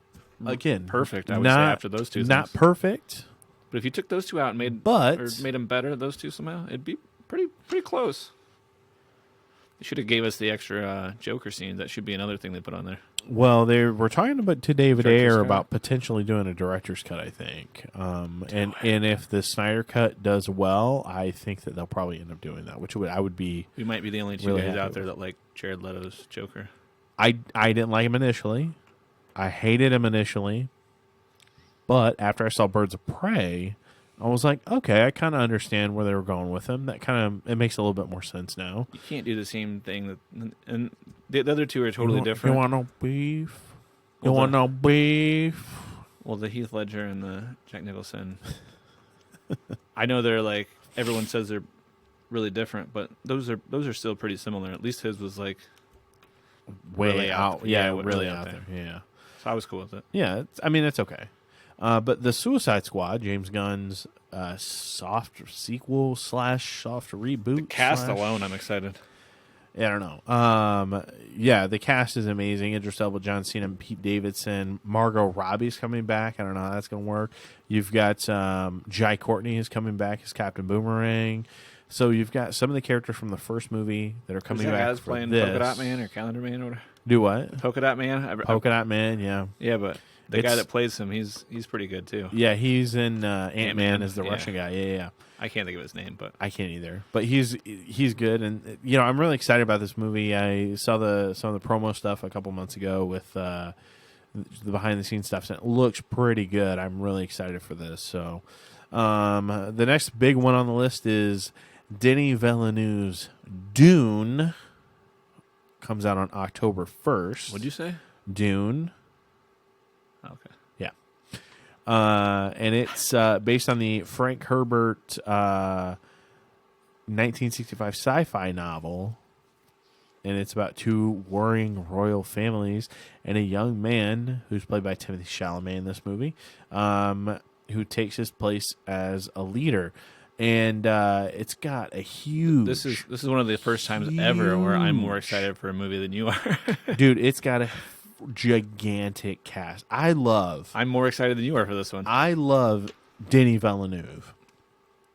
perfect. I would say after those two,
not
things.
perfect.
But if you took those two out and made them better, those two somehow, it'd be pretty close. They should have gave us the extra Joker scenes. That should be another thing they put on there.
Well, we're talking to David
Director's
Ayer
cut.
about potentially doing a director's cut, I think. And if the Snyder cut does well, I think that they'll probably end up doing that, which I would be.
We might be the only two
really
guys
happy
out there
with.
that like Jared Leto's Joker.
I didn't like him initially. I hated him initially. But after I saw Birds of Prey, I was like, okay, I kind of understand where they were going with him. It makes a little bit more sense now.
You can't do the same thing and the other two are totally different.
You want no beef? You
Well,
want no beef?
Well, the Heath Ledger and the Jack Nicholson. I know they're like everyone says they're really different, but those are still pretty similar. At least his was like
Way
really
out. Really out there. Yeah.
So I was cool with it.
Yeah, it's okay. But the Suicide Squad, James Gunn's soft sequel / soft reboot.
The cast alone, I'm excited.
Yeah, I don't know. Yeah, the cast is amazing. Idris Elba, John Cena, Pete Davidson, Margot Robbie's coming back. I don't know how that's going to work. You've got Jai Courtney is coming back as Captain Boomerang. So you've got some of the characters from the first movie that are coming back
Guy's
for
playing
this.
Polka Dot Man or Calendar Man or whatever.
Do what?
Polka Dot Man.
Polka Dot Man, yeah.
Yeah, but the guy
It's-
that plays him, he's pretty good too.
Yeah, he's in Ant-Man as the
yeah.
Russian guy. Yeah.
I can't think of his name, but
I can't either, but he's good, and I'm really excited about this movie. I saw some of the promo stuff a couple months ago with the behind the scenes stuff, and it looks pretty good. I'm really excited for this. So, the next big one on the list is Denis Villeneuve's Dune. Comes out on October 1st.
what'd you say?
Dune.
Okay.
Yeah. And it's based on the Frank Herbert 1965 sci-fi novel. And it's about two warring royal families and a young man who's played by Timothée Chalamet in this movie, who takes his place as a leader. And it's got a huge...
This is one of the first times ever where I'm more excited for a movie than you are.
Dude, it's got a gigantic cast. I'm
more excited than you are for this one.
I love Denis Villeneuve.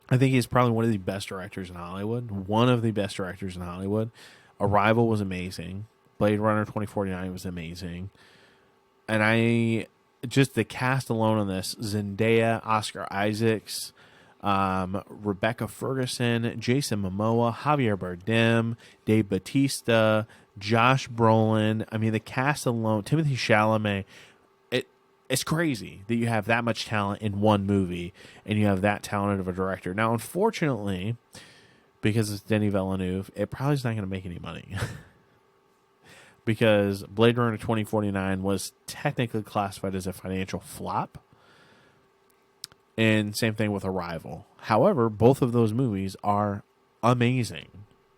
I think he's probably one of the best directors in Hollywood. One of the best directors in Hollywood. Arrival was amazing. Blade Runner 2049 was amazing. And just the cast alone on this, Zendaya, Oscar Isaacs, Rebecca Ferguson, Jason Momoa, Javier Bardem, Dave Bautista, Josh Brolin. I mean, the cast alone, Timothée Chalamet. It's crazy that you have that much talent in one movie and you have that talented of a director. Now, unfortunately, because it's Denis Villeneuve, it probably is not going to make any money. Because Blade Runner 2049 was technically classified as a financial flop. And same thing with Arrival. However, both of those movies are amazing.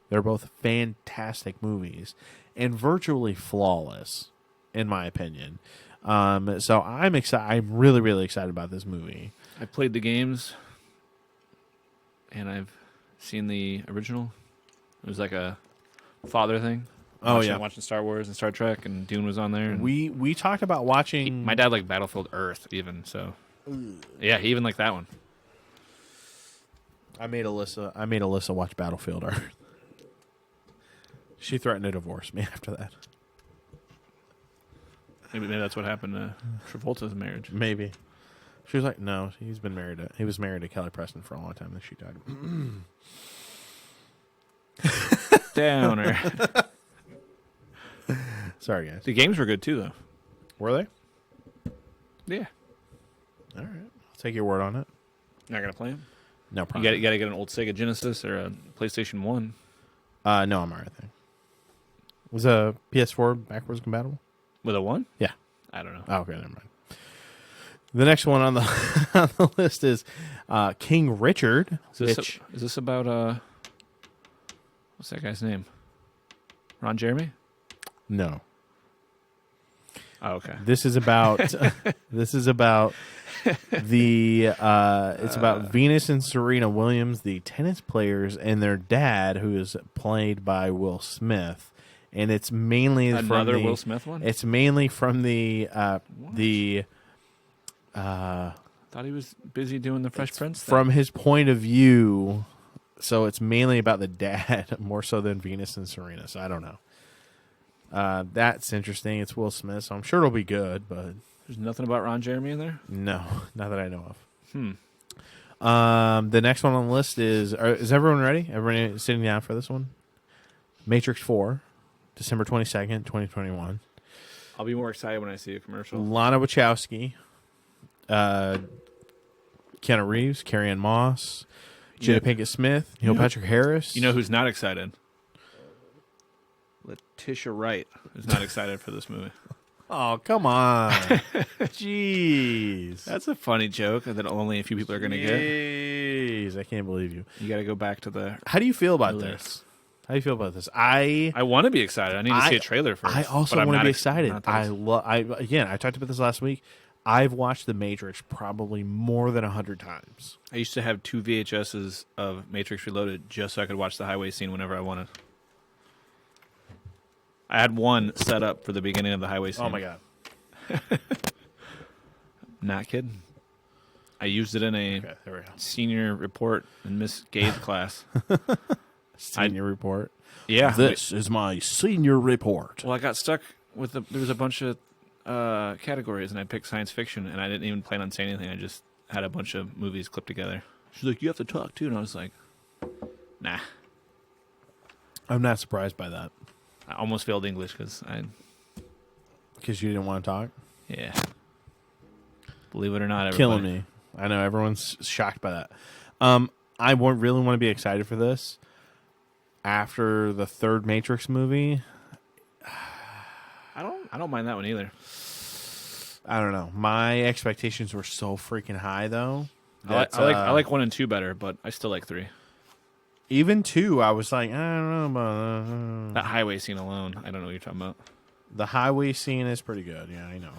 They're both fantastic movies and virtually flawless, in my opinion. So I'm excited. I'm really, really excited about this movie.
I played the games, and I've seen the original. It was like a father thing. Watching Star Wars and Star Trek, and Dune was on there. And
We talked about watching.
my dad liked Battlefield Earth, even so. Yeah, he even liked that one.
I made Alyssa watch Battlefield Earth. She threatened to divorce me after that.
Maybe that's what happened to Travolta's marriage.
Maybe. She was like, no, he was married to Kelly Preston for a long time, and she died.
Downer.
Sorry, guys.
The games were good too, though.
Were they?
Yeah.
All right. I'll take your word on it.
Not gonna play them.
No
You
problem.
got to get an old Sega Genesis or a PlayStation 1.
No, I'm all right, I think. Was a PS4 backwards compatible?
With a 1?
Yeah.
I don't know.
Oh, okay, never mind. The next one on the on the list is King Richard.
Is this about what's that guy's name? Ron Jeremy?
No.
Oh, okay.
This is about the it's about Venus and Serena Williams, the tennis players, and their dad, who is played by Will Smith, and it's mainly
Another Will Smith one.
It's mainly from
Thought he was busy doing the Fresh Prince thing.
from his point of view. So it's mainly about the dad more so than Venus and Serena. So I don't know. That's interesting. It's Will Smith, so I'm sure it'll be good, but
There's nothing about Ron Jeremy in there.
no, not that I know of. The next one on the list is everyone ready? Everyone sitting down for this one? Matrix 4, December 22nd, 2021.
I'll be more excited when I see a commercial.
Lana Wachowski, Keanu Reeves, Carrie-Anne Moss, Jada Pinkett Smith, Neil Patrick Harris.
You know who's not excited? Letitia Wright is not excited for this movie.
Oh, come on. Jeez.
That's a funny joke that only a few people are going to get.
Jeez, I can't believe you.
You got to go back to the...
How do you feel about
List.
this? How do you feel about this? I
I want to be excited. I need to see a trailer first.
I also
but I'm
want to
not
be
ex-
excited.
not that
Again, I talked about this last week. I've watched The Matrix probably more than 100 times.
I used to have 2 VHSs of Matrix Reloaded just so I could watch the highway scene whenever I wanted. I had one set up for the beginning of the highway scene.
Oh my god.
Not kidding. I used it in a
Okay, there we go.
senior report in Miss Gay's class.
Senior report.
Yeah.
This is my senior report.
Well, I got stuck with there was a bunch of categories, and I picked science fiction, and I didn't even plan on saying anything. I just had a bunch of movies clipped together. She's like, "You have to talk too," and I was like, "Nah."
I'm not surprised by that.
I almost failed English because
Because you didn't want to talk?
yeah. Believe it or not, everybody.
Killing me. I know everyone's shocked by that. I really want to be excited for this. After the third Matrix movie,
I don't mind that one either.
I don't know. My expectations were so freaking high, though.
I like 1 and 2 better, but I still like 3.
Even 2. I was like, I don't know about
That highway scene alone, I don't know what you're talking about.
the highway scene is pretty good. Yeah, I know,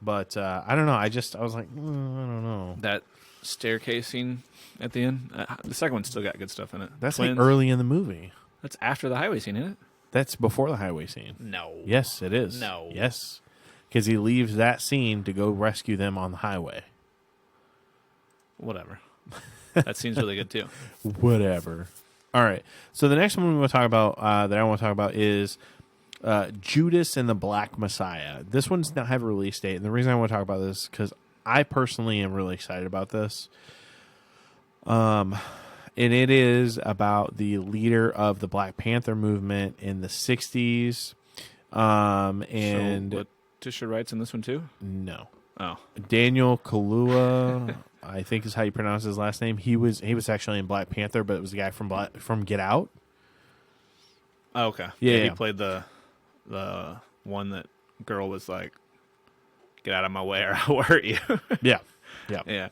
but I don't know. I was like, I don't know.
That staircase scene at the end, the second one still got good stuff in it.
That's
Twins.
like early in the movie.
That's after the highway scene, isn't it?
That's before the highway scene.
No.
Yes, it is.
No.
Yes, because he leaves that scene to go rescue them on the highway.
Whatever. That scene's really good too.
Whatever. All right. So the next one we want to talk about that I want to talk about is Judas and the Black Messiah. This one does not have a release date, and the reason I want to talk about this is because I personally am really excited about this. And it is about the leader of the Black Panther movement in the 60s. And
so, Letitia Wright's in this one too?
no.
Oh.
Daniel Kaluuya, I think is how you pronounce his last name. He was actually in Black Panther, but it was the guy from Get Out.
Oh, okay.
Yeah,
He
yeah.
played the one that girl was like, "Get out of my way, or I'll hurt you."
Yeah. Yeah.
Yeah.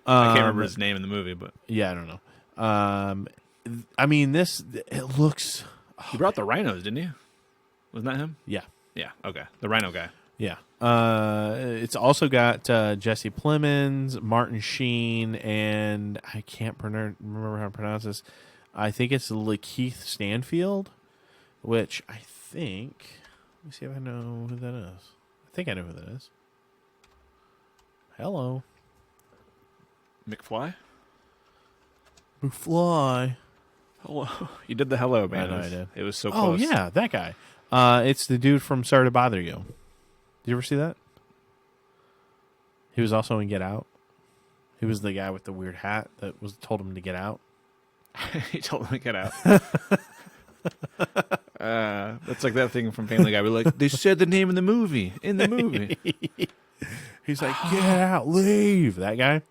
I can't remember his name in the movie, but
Yeah, I don't know. I mean, it looks.
he brought the rhinos, didn't he? Wasn't that him?
Yeah.
Yeah. Okay. The rhino guy.
Yeah. It's also got Jesse Plemons, Martin Sheen, and I can't remember how to pronounce this. I think it's Lakeith Stanfield, which I think. Let me see if I know who that is. I think I know who that is. Hello.
McFly.
McFly.
Hello. You did the hello, man.
I know I did.
It was so
Oh,
close.
yeah, that guy. It's the dude from Sorry to Bother You. Did you ever see that? He was also in Get Out. He was the guy with the weird hat that was told him to get out.
He told him to get out. That's like that thing from Family Guy. We're like, they said the name of the movie in the movie.
He's like, get out, leave. That guy.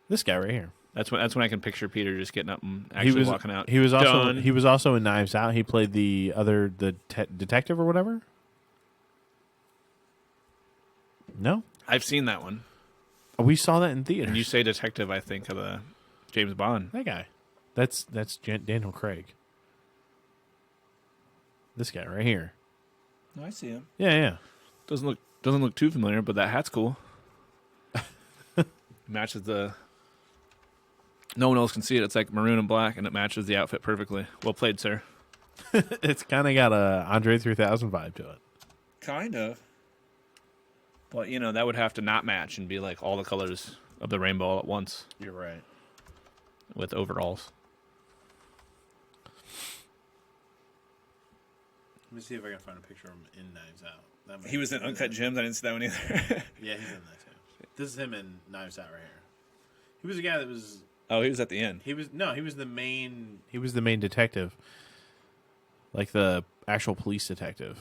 This guy right here.
That's when I can picture Peter just getting up and actually walking out.
He was also
Done.
he was also in Knives Out. He played the detective or whatever. No,
I've seen that one.
we saw that in theaters.
And you say detective, I think of the James Bond.
That guy. That's Daniel Craig. This guy right here.
No, I see him.
Yeah.
Doesn't look too familiar, but that hat's cool. Matches the. No one else can see it. It's like maroon and black, and it matches the outfit perfectly. Well played, sir.
It's kind of got a Andre 3000 vibe to it.
Kind of. But, that would have to not match and be like all the colors of the rainbow all at once
You're right.
with overalls.
Let me see if I can find a picture of him in Knives Out.
He was in Uncut Gems. I didn't see that one either.
Yeah, he's in that too. This is him in Knives Out right here. He was the guy that was.
Oh, he was at the end.
He was the main. He was the main detective, like the actual police detective.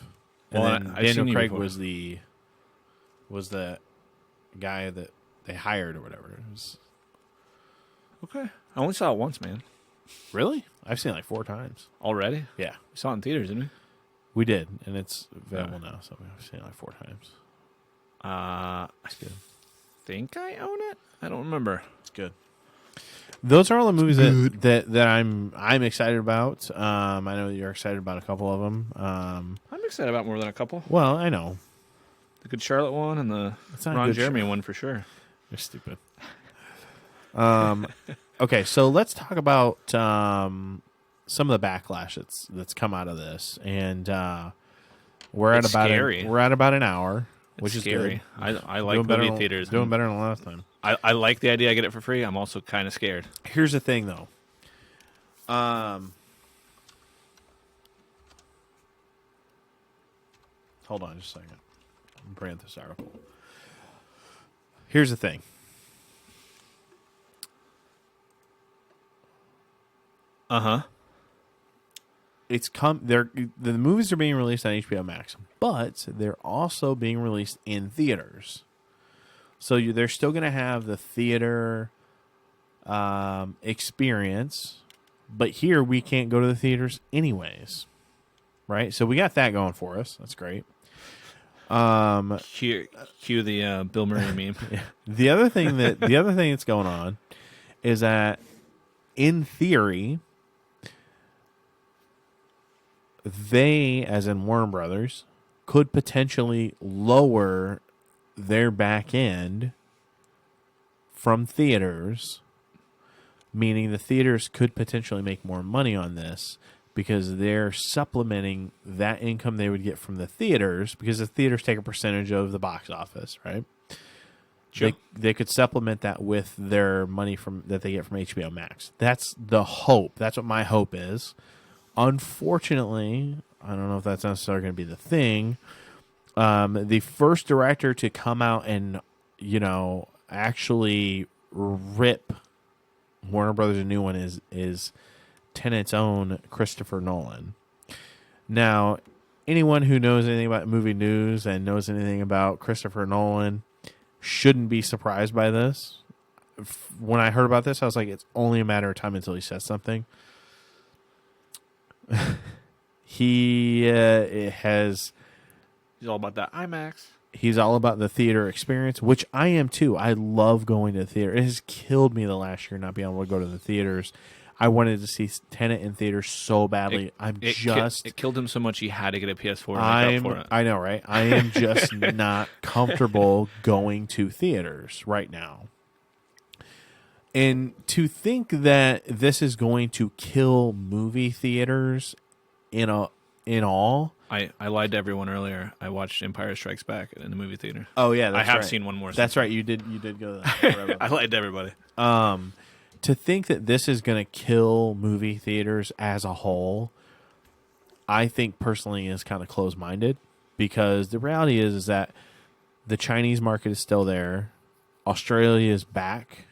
And
Well,
then
I've seen
Daniel
you
Craig
before.
was the guy that they hired or whatever. It was,
Okay. I only saw it once, man.
really? I've seen it like 4 times.
Already?
Yeah,
We saw it in theaters, didn't we?
we did, and it's available now. So I've seen it like 4 times.
I
It's good.
think I own it. I don't remember.
It's good. Those are all the movies that I'm excited about. I know that you're excited about a couple of them.
I'm excited about more than a couple.
Well, I know.
The Good Charlotte one and the
It's not
Ron
Good
Jeremy
Charlotte.
one for sure.
You're stupid. Okay, so let's talk about some of the backlash that's come out of this, and we're
It's
at
scary.
about an hour, which
It's
is
scary.
good.
I like
Doing better
movie
than-
theaters.
Doing better than last time.
I like the idea I get it for free. I'm also kind of scared.
Here's the thing, though. Hold on just a second. I'm bringing up this article. Here's the thing.
Uh-huh.
The movies are being released on HBO Max, but they're also being released in theaters. So they're still going to have the theater experience, but here we can't go to the theaters anyways, right? So we got that going for us. That's great.
Cue the Bill Murray meme.
The other thing that's going on is that in theory, they, as in Warner Brothers, could potentially lower their back end from theaters, meaning the theaters could potentially make more money on this because they're supplementing that income they would get from the theaters, because the theaters take a percentage of the box office, right?
Sure.
They could supplement that with their money that they get from HBO Max. That's the hope. That's what my hope is. Unfortunately, I don't know if that's necessarily going to be the thing. The first director to come out and, actually rip Warner Brothers a new one is Tenet's own Christopher Nolan. Now, anyone who knows anything about movie news and knows anything about Christopher Nolan shouldn't be surprised by this. When I heard about this, I was like, it's only a matter of time until he says something. He's
all about that IMAX.
He's all about the theater experience, which I am too. I love going to the theater. It has killed me the last year not being able to go to the theaters. I wanted to see Tenet in theaters so badly.
It killed him so much he had to get a PS4 to make up for it.
I know, right? I am just not comfortable going to theaters right now. And to think that this is going to kill movie theaters in all.
I lied to everyone earlier. I watched Empire Strikes Back in the movie theater.
Oh yeah,
I have seen one more.
That's right. You did go there.
I lied to everybody.
To think that this is going to kill movie theaters as a whole, I think personally is kind of closed-minded, because the reality is that the Chinese market is still there. Australia is back.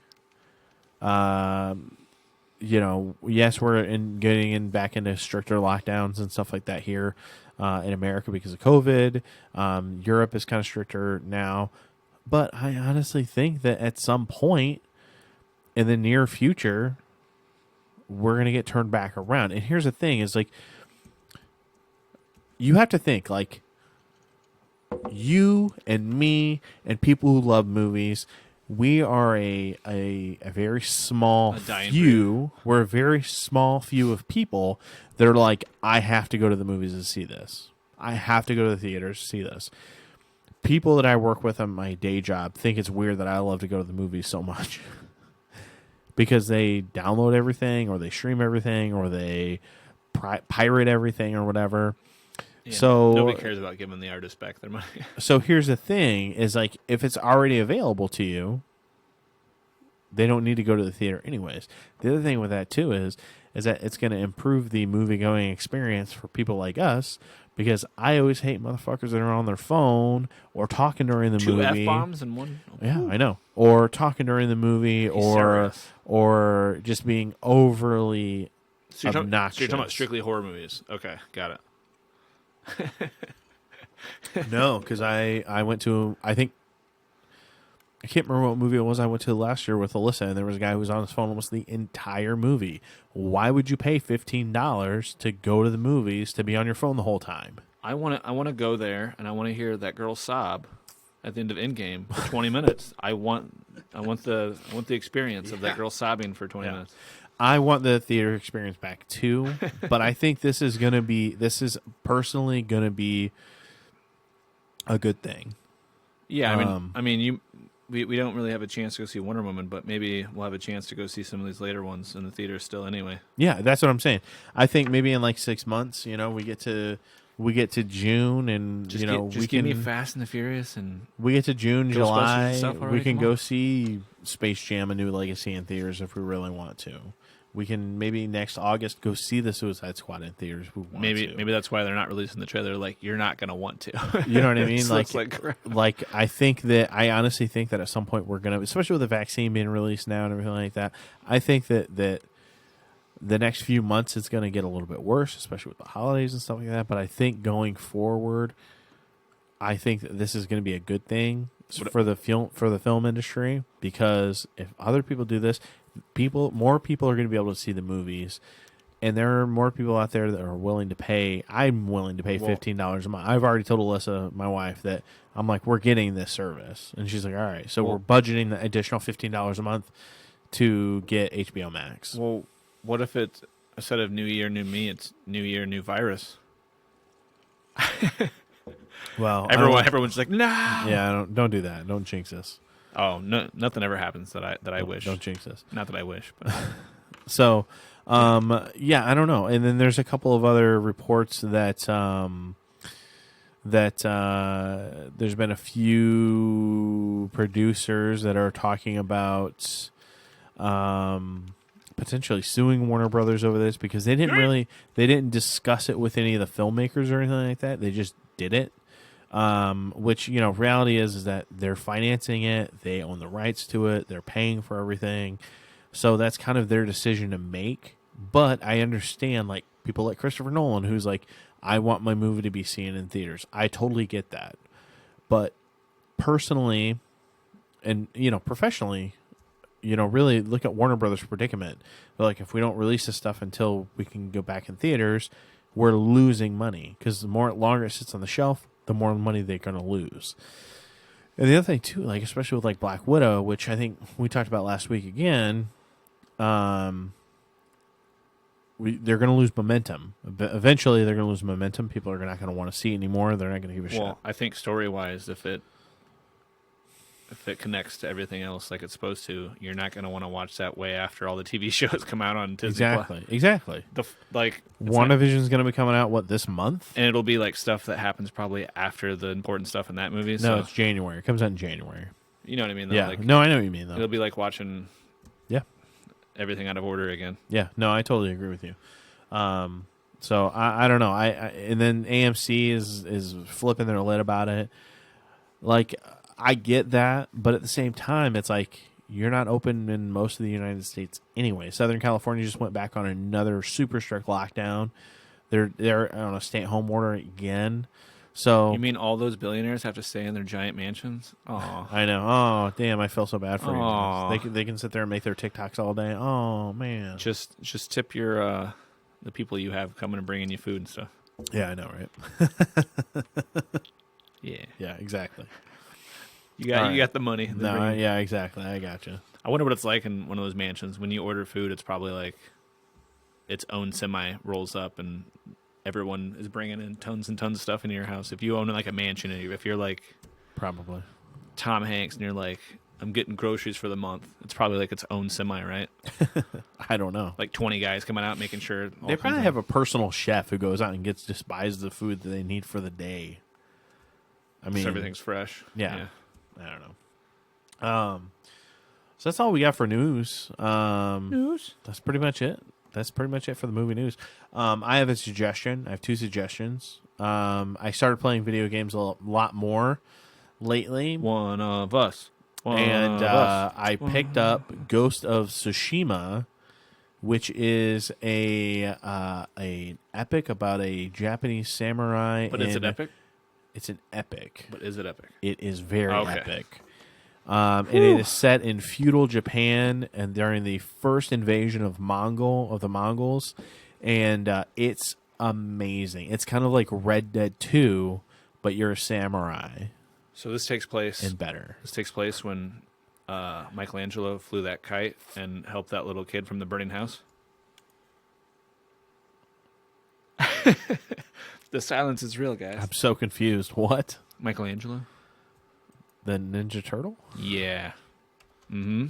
Yes, we're getting back into stricter lockdowns and stuff like that here in America because of COVID. Europe is kind of stricter now. But I honestly think that at some point in the near future, we're going to get turned back around. And here's the thing is like, you have to think like you and me and people who love movies, we are a very small few. We're a very small few of people that are like, I have to go to the movies to see this. I have to go to the theaters to see this. People that I work with on my day job think it's weird that I love to go to the movies so much because they download everything or they stream everything or they pirate everything or whatever.
Yeah,
so
nobody cares about giving the artist back their money.
So here's the thing is like, if it's already available to you, they don't need to go to the theater anyways. The other thing with that too is that it's going to improve the movie going experience for people like us, because I always hate motherfuckers that are on their phone or talking during the movie.
2 F-bombs in one.
Yeah, I know. Or talking during the movie, or just being overly obnoxious.
So you're talking about strictly horror movies. Okay, got it.
No, because I went to, I can't remember what movie it was I went to last year with Alyssa, and there was a guy who was on his phone almost the entire movie. Why would you pay $15 to go to the movies to be on your phone the whole time?
I want to go there, and I want to hear that girl sob at the end of Endgame for 20 minutes. I want the experience of that girl sobbing for 20 minutes.
I want the theater experience back too, but I think this is personally going to be a good thing.
Yeah, we don't really have a chance to go see Wonder Woman, but maybe we'll have a chance to go see some of these later ones in the theater still anyway.
Yeah, that's what I'm saying. I think maybe in like 6 months, we get to June, and
we give me Fast and the Furious, and
we get to June, July, we can go
on.
See Space Jam: A New Legacy in theaters if we really want to. We can maybe next August go see the Suicide Squad in theaters. If we want
maybe that's why they're not releasing the trailer. Like, you're not going to want to.
You know what I mean?
like
I honestly think that at some point we're gonna, especially with the vaccine being released now and everything like that. I think that the next few months it's going to get a little bit worse, especially with the holidays and stuff like that. But I think going forward, I think that this is going to be a good thing for the film industry, because if other people do this, more people are going to be able to see the movies, and there are more people out there that are willing to pay. I'm willing to pay $15 a month. I've already told Alyssa, my wife, that I'm like, we're getting this service, and she's like, all right, so we're budgeting the additional $15 a month to get HBO Max.
Well, what if it's, instead of New Year, New Me, it's New Year, New Virus?
Well,
everyone's just like, no.
Yeah, don't do that. Don't jinx us.
Oh, no, nothing ever happens that I wish.
Don't jinx us.
Not that I wish, but
so, yeah, I don't know. And then there's a couple of other reports that there's been a few producers that are talking about potentially suing Warner Brothers over this, because they didn't discuss it with any of the filmmakers or anything like that. They just did it. Which, reality is that they're financing it. They own the rights to it. They're paying for everything. So that's kind of their decision to make. But I understand, like, people like Christopher Nolan, who's like, I want my movie to be seen in theaters. I totally get that. But personally and, professionally, really look at Warner Brothers' predicament. They're like, if we don't release this stuff until we can go back in theaters, we're losing money, because the longer it sits on the shelf, the more money they're going to lose. And the other thing too, like especially with like Black Widow, which I think we talked about last week again, they're going to lose momentum. Eventually, they're going to lose momentum. People are not going to want to see it anymore. They're not going to give a shit.
Well, I think story-wise, if it connects to everything else like it's supposed to, you're not going to want to watch that way after all the TV shows come out on Disney.
Exactly. WandaVision is going to be coming out this month,
and it'll be like stuff that happens probably after the important stuff in that movie.
No, it's January. It comes out in January.
You know what I mean? Though?
Yeah. No, I know what you mean though.
It'll be like watching.
Yeah.
Everything out of order again.
Yeah. No, I totally agree with you. So I don't know. And then AMC is flipping their lid about it. Like, I get that, but at the same time, it's like, you're not open in most of the United States anyway. Southern California just went back on another super strict lockdown. They're on a stay-at-home order again. So
You mean all those billionaires have to stay in their giant mansions? Oh,
I know. Oh, damn! I feel so bad for you.
Aw.
Guys. They can sit there and make their TikToks all day. Oh man.
just tip your the people you have coming and bringing you food and stuff.
Yeah, I know, right?
Yeah,
Yeah, exactly.
you got
All right.
the money. They're bringing-
Yeah, exactly. I gotcha.
I wonder what it's like in one of those mansions when you order food. It's probably like its own semi rolls up and everyone is bringing in tons and tons of stuff into your house. If you own like a mansion, and if you're like
Probably.
Tom Hanks and you're like, I'm getting groceries for the month, it's probably like its own semi, right?
I don't know.
Like 20 guys coming out making sure.
They probably have a personal chef who goes out and just buys the food that they need for the day. I mean,
so everything's fresh.
Yeah. I don't know. So that's all we got for news.
News.
That's pretty much it. That's pretty much it for the movie news. I have a suggestion. I have 2 suggestions. I started playing video games a lot more lately,
One of us.
and I picked up Ghost of Tsushima, which is a epic about a Japanese samurai.
But is it epic?
It's an epic.
But is it epic?
It is very
Okay.
epic. And it is set in feudal Japan and during the first invasion of the Mongols, and it's amazing. It's kind of like Red Dead 2, but you're a samurai
So this takes place.
and better.
This takes place when Michelangelo flew that kite and helped that little kid from the burning house. The silence is real, guys.
I'm so confused. What?
Michelangelo?
The Ninja Turtle?
Yeah. Mm-hmm.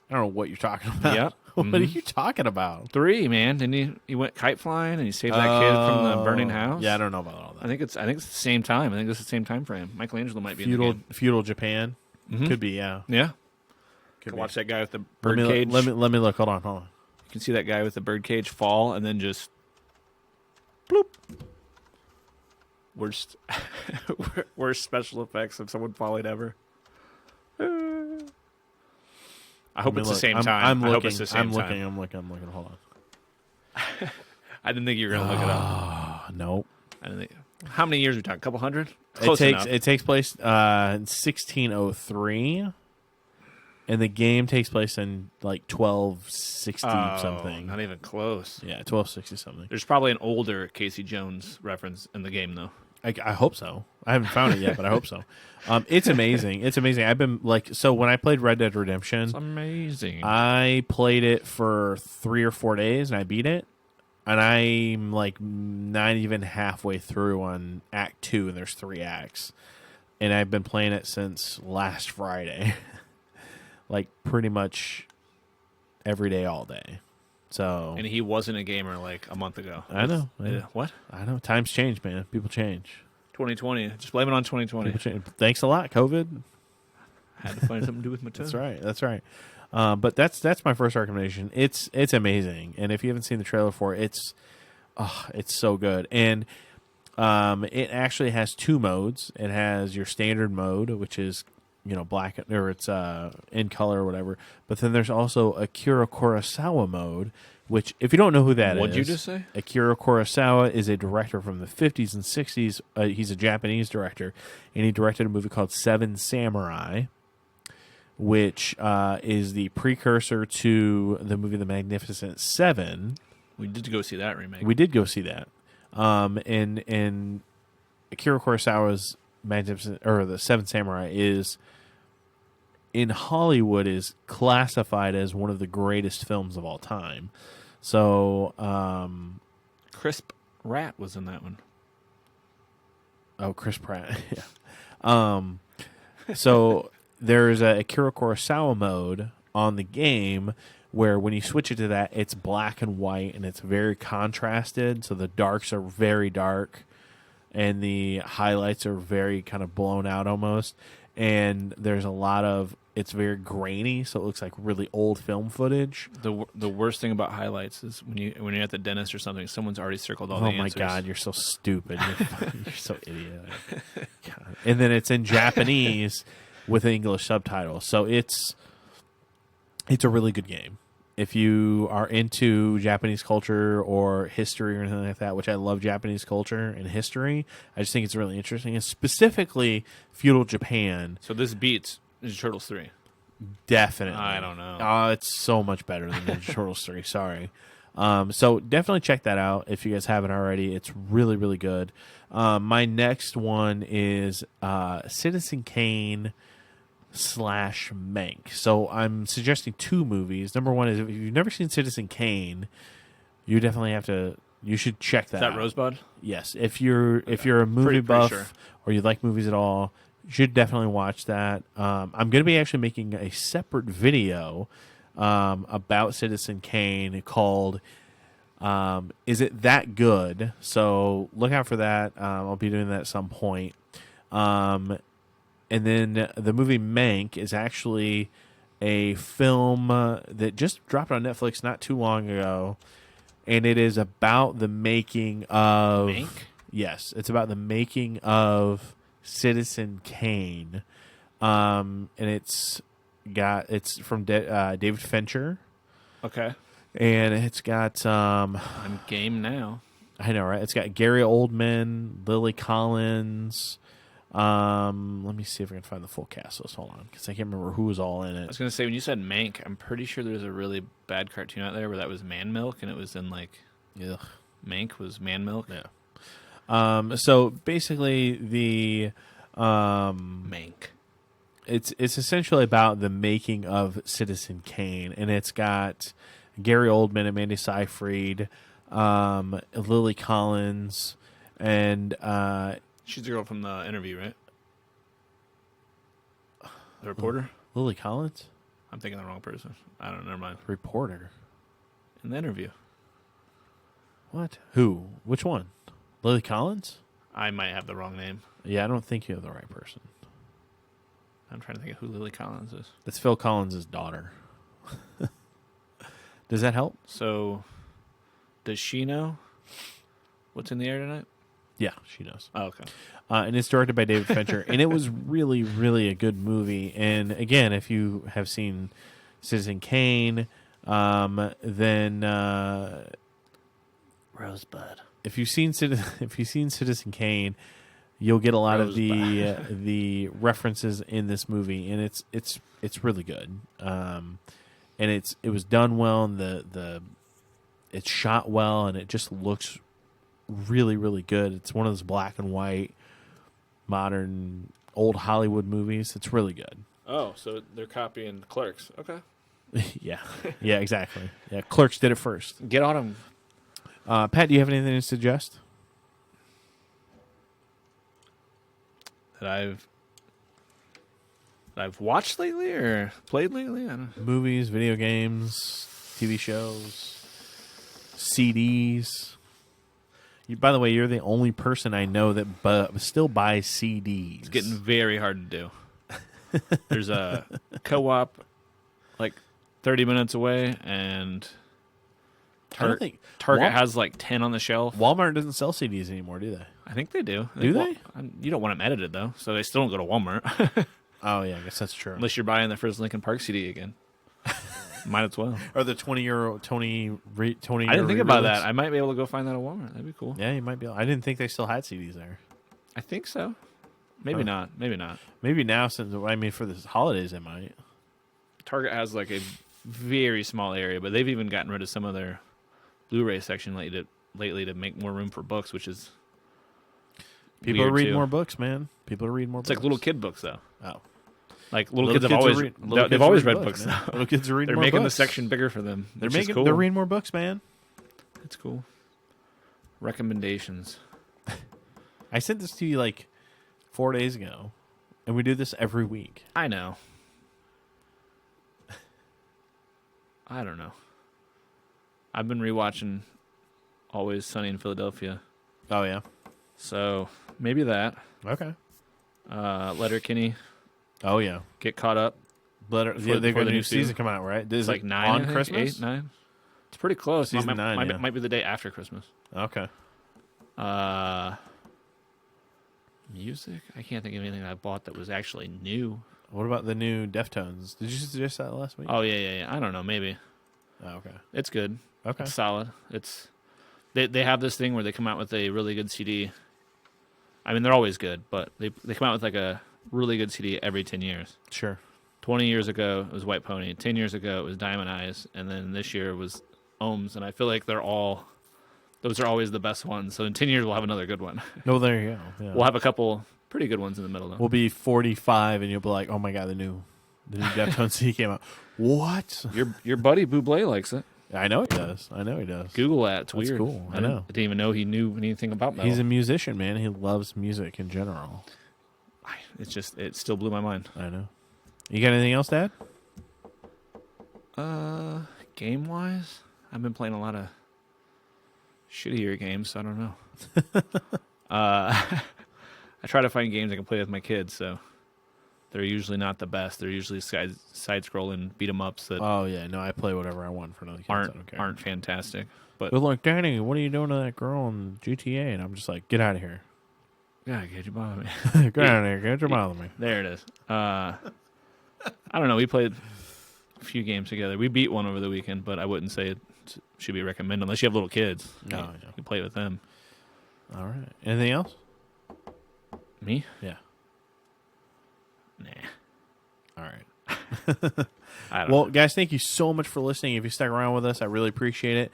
I don't know what you're talking about.
Yep.
What are
Mhm.
you talking about?
3, man. Didn't he went kite flying and he saved that kid from the burning
Oh,
house?
Yeah, I don't know about all
I
that.
think it's the same time. I think it's the same time frame. Michelangelo might be in the game.
Feudal Japan?
Mhm.
Could be, yeah.
Yeah.
Could
Can
be.
watch that guy with the
Let
bird
me,
cage.
let me look. Hold on.
You can see that guy with the bird cage fall and then just bloop. Worst worst special effects of someone falling ever. I hope it's the same time. I hope it's the same time.
I'm looking. Hold on.
I didn't think you were gonna look it up.
Oh, nope.
I didn't think. How many years are we talking? A couple hundred?
It
Close enough.
takes place in 1603, and the game takes place in like 1260 something.
Not even close.
Yeah, 1260 something.
There's probably an older Casey Jones reference in the game, though.
I hope so. I haven't found it yet, but I hope so. It's amazing. It's amazing. I've been so when I played Red Dead Redemption,
It's amazing.
I played it for 3 or 4 days and I beat it. And I'm like not even halfway through on Act 2, and there's 3 acts. And I've been playing it since last Friday. Like pretty much every day, all day. So
And he wasn't a gamer like a month ago.
I know.
What?
I know. Times change, man. People change.
2020. Just blame it on 2020.
People change. Thanks a lot, COVID.
Had to find something to do with my toe.
That's right. But that's my first recommendation. It's amazing, and if you haven't seen the trailer for it, it's so good. And it actually has 2 modes. It has your standard mode, which is black, or it's in color or whatever. But then there's also Akira Kurosawa mode, which if you don't know who that is,
What'd you just say?
Akira Kurosawa is a director from the 50s and 60s. He's a Japanese director, and he directed a movie called Seven Samurai, which is the precursor to the movie The Magnificent Seven.
We did go see that remake.
We did go see that. And Akira Kurosawa's Magnificent, or the Seven Samurai, is in Hollywood is classified as one of the greatest films of all time. So,
Crisp Rat was in that one.
oh, Chris Pratt. Yeah. So there's a Akira Kurosawa mode on the game where when you switch it to that, it's black and white and it's very contrasted. So the darks are very dark and the highlights are very kind of blown out almost. And there's a lot of, it's very grainy, so it looks like really old film footage.
The worst thing about highlights is when you're at the dentist or something, someone's already circled all the
Oh my
answers.
God, you're so stupid. You're so idiotic. God. And then it's in Japanese with English subtitles. So it's It's a really good game. If you are into Japanese culture or history or anything like that, which I love Japanese culture and history, I just think it's really interesting. And specifically, feudal Japan,
So this beats Ninja Turtles 3.
definitely.
I don't know.
It's so much better than Ninja Turtles 3. Sorry. So definitely check that out if you guys haven't already. It's really, really good. My next one is Citizen Kane / Mank. So I'm suggesting two movies. Number one is if you've never seen Citizen Kane, you definitely have to. You should check that.
Is that
out.
Rosebud?
Yes, if you're a movie
Pretty
buff
sure.
or you like movies at all, you should definitely watch that. I'm going to be actually making a separate video about Citizen Kane called "Is It That Good?" So look out for that. I'll be doing that at some point. And then the movie Mank is actually a film that just dropped on Netflix not too long ago. And it is about the making of...
Mank?
Yes, it's about the making of Citizen Kane. And it's from David Fincher.
Okay.
And it's got...
I'm game now.
I know, right? It's got Gary Oldman, Lily Collins... let me see if I can find the full cast list. Hold on, because I can't remember who was all in
I was
it.
going to say, when you said Mank, I'm pretty sure there's a really bad cartoon out there where that was Man Milk, and it was in, like,
Ugh.
Mank was Man Milk.
Yeah. So basically, the
Mank.
it's essentially about the making of Citizen Kane, and it's got Gary Oldman, Amanda Seyfried, Lily Collins, and
She's the girl from the interview, right? The reporter?
Lily Collins,
I'm thinking the wrong person. I don't know. Never mind.
reporter.
In the interview.
What? Who? Which one? Lily Collins?
I might have the wrong name.
Yeah, I don't think you have the right person.
I'm trying to think of who Lily Collins is.
That's Phil Collins' daughter. Does that help?
So, does she know what's in the air tonight?
Yeah, she knows.
Oh, okay.
And it's directed by David Fincher, and it was really, really a good movie. And again, if you have seen Citizen Kane, then
Rosebud.
if you've seen Citizen Kane, you'll get a lot of the references in this movie, and it's really good. And it was done well, and it's shot well, and it just looks really, really good. It's one of those black and white, modern, old Hollywood movies. It's really good.
Oh, so they're copying Clerks. Okay.
Yeah, exactly. Yeah, Clerks did it first.
Get on them.
Pat, do you have anything to suggest?
That I've watched lately or played lately? I don't know.
Movies, video games, TV shows, CDs. By the way, you're the only person I know that still buys CDs.
It's getting very hard to do. There's a co-op like 30 minutes away, and
I don't think
Target has like 10 on the shelf.
Walmart doesn't sell CDs anymore, do they?
I think they do.
Do they?
You don't want them edited, though, so they still don't go to Walmart.
Oh, yeah, I guess that's true.
Unless you're buying the first Linkin Park CD again. Might as well.
Or the 20-year Tony.
I didn't think about that. I might be able to go find that at Walmart. That'd be cool.
Yeah, you might be. I didn't think they still had CDs there.
I think so. Maybe not. Maybe not.
Maybe now, since for the holidays, they might.
Target has like a very small area, but they've even gotten rid of some of their Blu-ray section lately to make more room for books, which is
People are
weird,
reading
too.
more books, man. People are reading more
It's
books.
like little kid books, though.
Oh.
Like little kids have always they've always read books.
Man. Little kids are reading
They're
more
making the
books.
section bigger for them.
They're
which is
making.
cool.
They're reading more books, man.
It's cool. Recommendations.
I sent this to you like 4 days ago, and we do this every week.
I know. I don't know. I've been rewatching Always Sunny in Philadelphia,
Oh yeah.
so maybe that.
Okay.
Letterkenny,
Oh yeah.
get caught up.
But
Before-
they
before
got
the
a new
new
season
season.
come out, right?
It's like 9 I
on
think,
Christmas.
8, 9. It's pretty close.
Season 9, yeah.
Might be the day after Christmas.
Okay.
Music. I can't think of anything I bought that was actually new.
What about the new Deftones? Did you suggest that last week?
Oh yeah. I don't know, maybe.
Oh, okay.
It's good.
Okay.
It's solid. It's they have this thing where they come out with a really good CD. I mean, they're always good, but they come out with like a really good CD every 10 years.
Sure.
20 years ago, it was White Pony. 10 years ago, it was Diamond Eyes. And then this year it was Ohms. And I feel like those are always the best ones. So in 10 years, we'll have another good one.
No, there you go. Yeah.
We'll have a couple pretty good ones in the middle, though.
We'll be 45, and you'll be like, "Oh my god, the new Deftones CD came out." What?
Your buddy Bublé likes it.
I know he does.
Google that. It's
That's
weird.
cool. I
didn't-
know.
didn't even know he knew anything about metal.
He's a musician, man. He loves music in general.
It still blew my mind.
I know. You got anything else, Dad?
Game wise, I've been playing a lot of shittier games, so I don't know. I try to find games I can play with my kids, so they're usually not the best. They're usually side-scrolling beat 'em ups that
Oh yeah, no, I play whatever I want for another kids. I don't care.
aren't fantastic. But
They're like, "Danny, what are you doing to that girl in GTA?" And I'm just like, "Get out of here!
God, get you bother me.
Get out of here! Get your mouth on me!"
There it is. I don't know. We played a few games together. We beat one over the weekend, but I wouldn't say it should be recommended unless you have little kids.
No,
you
yeah.
can play with them.
All right. Anything else?
Me?
Yeah.
Nah.
All right.
I don't
Well,
know.
guys, thank you so much for listening. If you stuck around with us, I really appreciate it.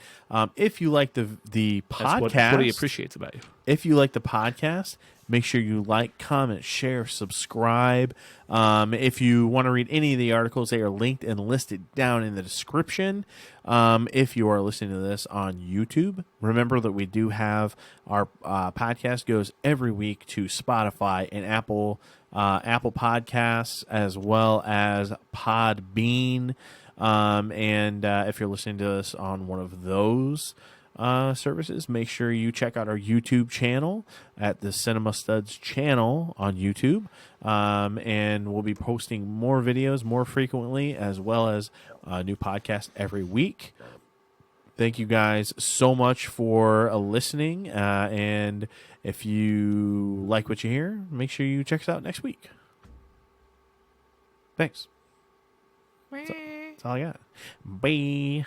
If you like the
That's
podcast,
what he appreciates about you.
if you like the podcast, make sure you like, comment, share, subscribe. If you want to read any of the articles, they are linked and listed down in the description. If you are listening to this on YouTube, remember that we do have our podcast goes every week to Spotify and Apple Podcasts, as well as Podbean. And if you're listening to us on one of those services, make sure you check out our YouTube channel at the Cinema Studs channel on YouTube. And we'll be posting more videos more frequently, as well as a new podcast every week. Thank you guys so much for listening. And if you like what you hear, make sure you check us out next week. Thanks. That's all I got. Bye.